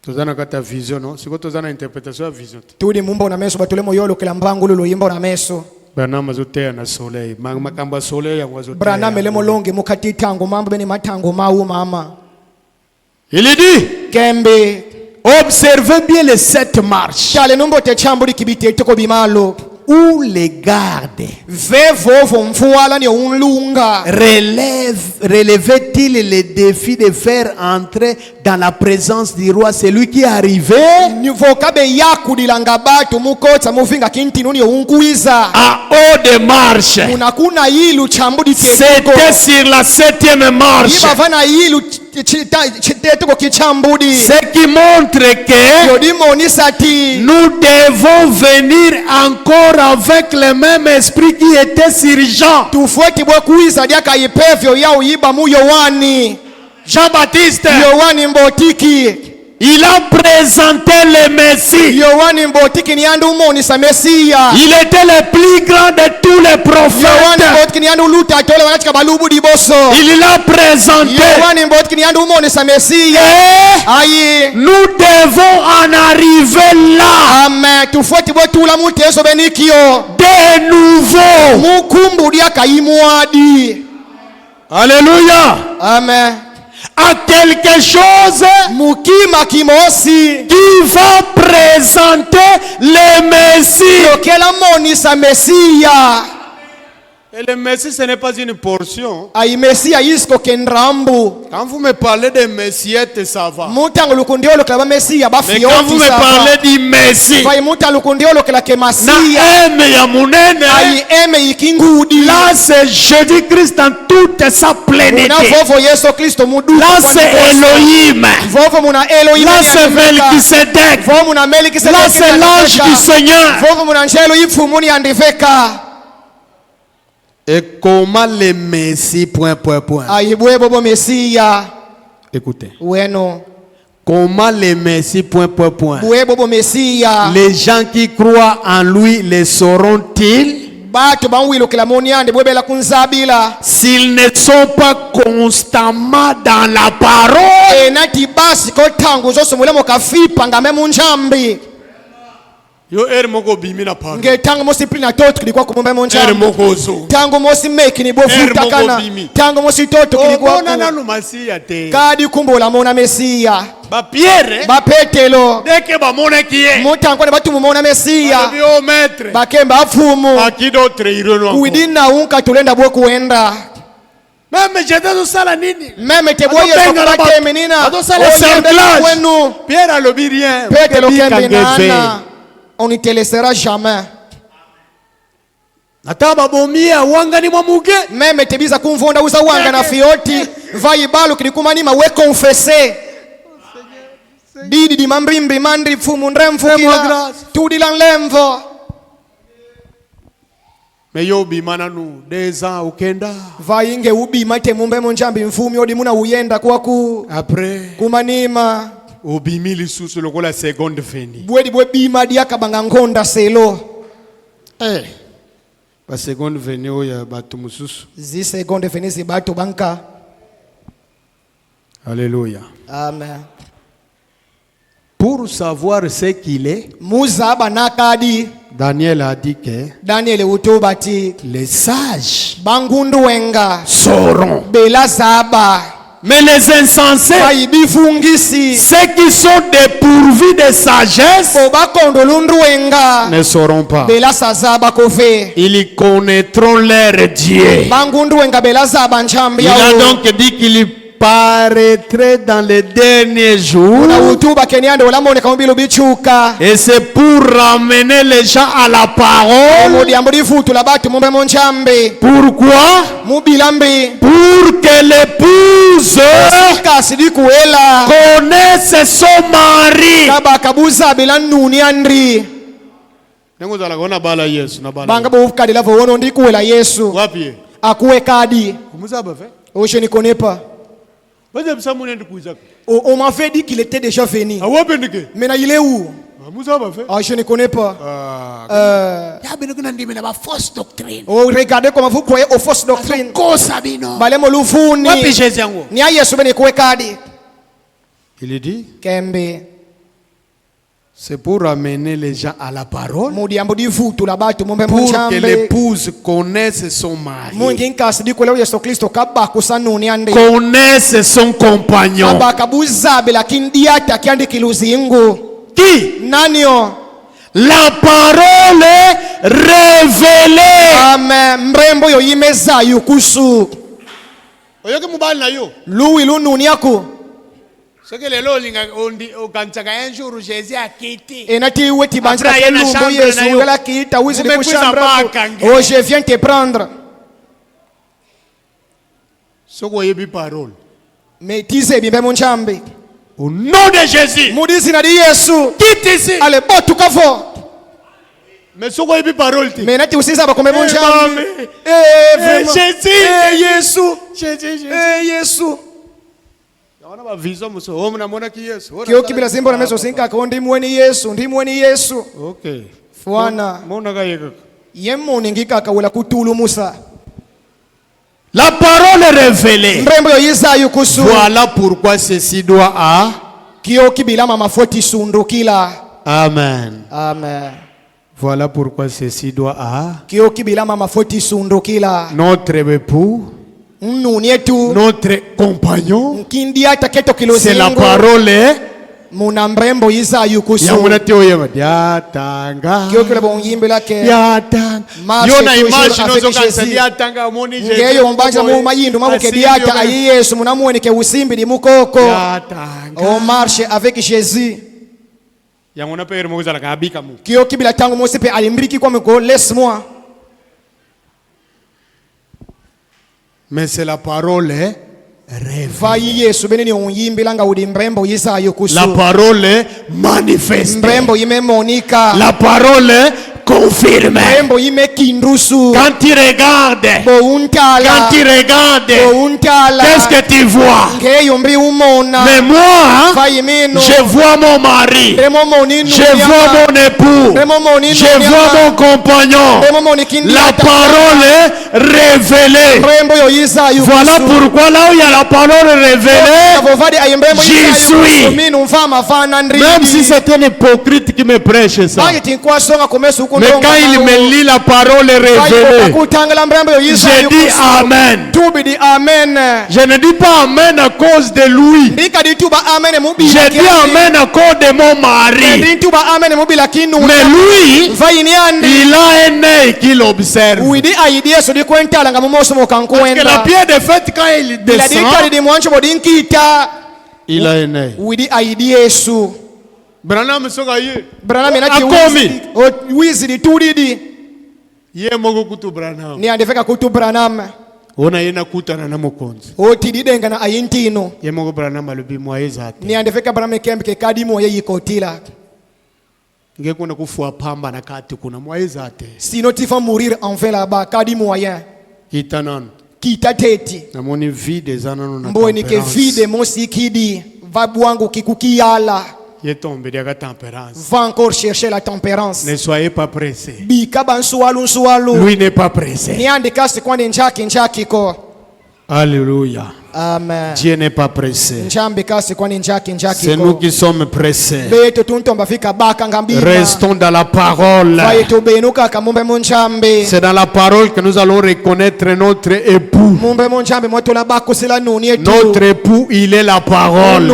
Tozana kata vision no, siko tozana interprétation ya vision. Tudi mumba una meso batule moyolo kila mbangu lulu yimba una meso. Branham azotea na soleil, makamba soleil ya wazotea. Branham le molonge mukati tango mambo beni matango mau mama. Il dit Kembe observez bien les 7 marches. Chale numbo te chambuli kibite toko bimalo. Où les gardes relevait-il les défis de faire entrer dans la présence du roi celui qui est arrivé à haut de marche? C'était sur la 7e marche. Ce qui montre que nous devons venir encore avec le même esprit qui était sur Jean. Jean-Baptiste, il a présenté le Messie. Il était le plus grand de tous les prophètes. Il l'a présenté. Et nous devons en arriver là. De nouveau. Alléluia. Amen. À quelque chose qui va présenter le Messie. Et le Messie, ce n'est pas une portion. Quand vous me parlez de Messiette, ça va. Mais quand vous me parlez du Messie, là c'est Jésus-Christ dans toute sa plénitude. Là c'est Elohim. Là c'est Melchisedec. Là c'est l'ange du Seigneur. Et comment le Messie Écoutez. Comment le Messie Les gens qui croient en lui le sauront-ils? S'ils ne sont pas constamment dans la parole. Yo moko bimina pa. Tango mosi plina toto kilikuwa kumombe monja. Moko zo. Tango mosi meki ni bofuta kana. Tango mosi toto kilikuwa kumombe. Ona nanu masia te. Kadi kumbola mona mesia. Ba Pierre. Ba Petelo. Deke ba mona kiye. Mutango ne batu mona mesia. Ba bio maître. Ba kemba afumu. Akido treiro. Kuidina unka tulenda bwo kuenda. Meme jedo sala nini? Meme te boye kwa kemenina. Ado sala cerclage. Pierre alobi rien. Petelo kembe nana. On ne te laissera jamais. Même tebiza kumvonda uza wanga na fioti vai balu kilikumanima we confesser. Didi di mambimbi mandri fumu ndremfu kila tudi lan lemvo. Mais yo bimana nu 2 ans ukenda. Vainge ubima te mumbe monjambi mfumi odi muna uyenda kwaku. Après kumanima obimi lisusu lokola seconde veni. Bwedi bwe bima diaka banga ngonda selo. Ba seconde veni oya batu mususu. Zi seconde veni zi batu banka. Alléluia. Amen. Pour savoir ce qu'il est, Muza banakadi. Daniel a dit que Daniel utobati les sages bangunduwenga sauront. Belazaba. Mais les insensés, ceux qui sont dépourvus de sagesse, ne sauront pas. Ils connaîtront leur Dieu. Il a donc dit qu'il paraîtrait dans les derniers jours. Et c'est pour ramener les gens à la parole. Pourquoi? Pour que l'épouse connaisse son mari. On m'a fait dire qu'il était déjà venu. Mais il est où? Je ne connais pas. Regardez comment vous croyez aux fausses doctrines. Il dit, c'est pour ramener les gens à la parole, pour que l'épouse connaisse son mari, connaisse son compagnon. Qui? La parole révélée. Amen. C'est que les lolinga okansaka un jour Jésus a quitté. Et nati weti banjira kelumbo Yesu ngala kita wizi de kushambra. Oh, je viens te prendre. Soko yebi parole. Mais tise bien mon chambe. Au nom de Jésus. Mudisi na di Yesu. Quitte ici. Allez, botu kafo. Mais soko yebi parole ti. Mais nati usisa ba kombe mon chambe. Jésus. Yesu. Jésus. Yesu. Kio kibila simbo na meso sinka kondi mweni Yesu, ndi mweni Yesu. Okay. Fuana. Mona ga yeka. Yemo ningika ka wala kutulu Musa. La parole est révélée. Mrembo yo Isayu kusu. Voilà pourquoi ceci doit à Kio kibila mama foti sundukila. Amen. Amen. Voilà pourquoi ceci doit à Kio kibila mama foti sundukila. Notre époux, notre compagnon, c'est la parole. Munambrembo Isayu kusu. Yatanga. Yona image nozo kansa yatanga moni Jésus. Ngeyo mbanja mu mayindu mabuke diata ayi Yesu munamwene ke usimbi di mukoko. On marche avec Jésus. Yangona pere moza la kabika mu. Kio kibila tangu Mose pe alimbriki kwa mko laisse-moi. Mais c'est la parole révélée. La parole manifeste. La parole confirme. Quand tu regardes, qu'est-ce que tu vois? Mais moi, je vois mon mari, je vois mon époux, je vois mon compagnon. La parole révélée. Voilà pourquoi là où il y a la parole révélée, j'y suis. Même si c'est un hypocrite qui me prêche ça, mais quand il me lit la parole révélée, je dis Amen. Je ne dis pas Amen à cause de lui. Je dis Amen à cause de mon mari. Mais lui, il a un œil qu'il observe. Parce que la pierre de fête, quand il descend, il a un œil. Branham soka ye. Branham enati akomi. Wizidi tudidi. Ye mogo kutu Branham. Ni andefeka kutu Branham. Ona yena kutana na mukonzi. Otididenga na ayintino. Ye mogo Branham alubi moyeza ate. Ni andefeka Branham kembe ke kadi moye yikotila. Sinon tu vas mourir enfin là-bas. Kadi moyen. Kita teti. Mboni ke vide monsi kidi. Va buangu kikukiyala. Va encore chercher la tempérance. Ne soyez pas pressés. Lui n'est pas pressé. Alléluia. Amen. Dieu n'est pas pressé. C'est nous qui sommes pressés. Restons dans la parole. C'est dans la parole que nous allons reconnaître notre époux. Notre époux, il est la parole.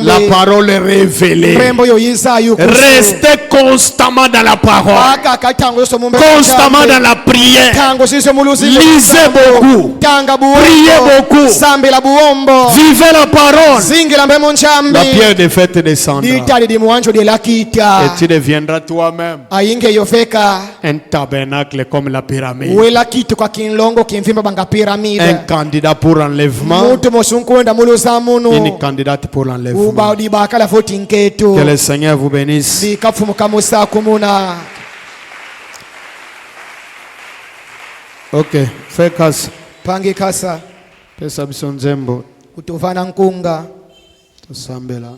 La parole est révélée. Restez constamment dans la parole. Constamment dans la prière. Lisez beaucoup. Priez beaucoup. Vivez la parole. La pierre de fête descendra. Et tu deviendras toi-même un tabernacle comme la pyramide. Un candidat pour l'enlèvement. Une candidate pour l'enlèvement. Que le Seigneur vous bénisse. Ok, fais casse. Pange kasa Pesa bisonzembo kutovana nkunga tosambela.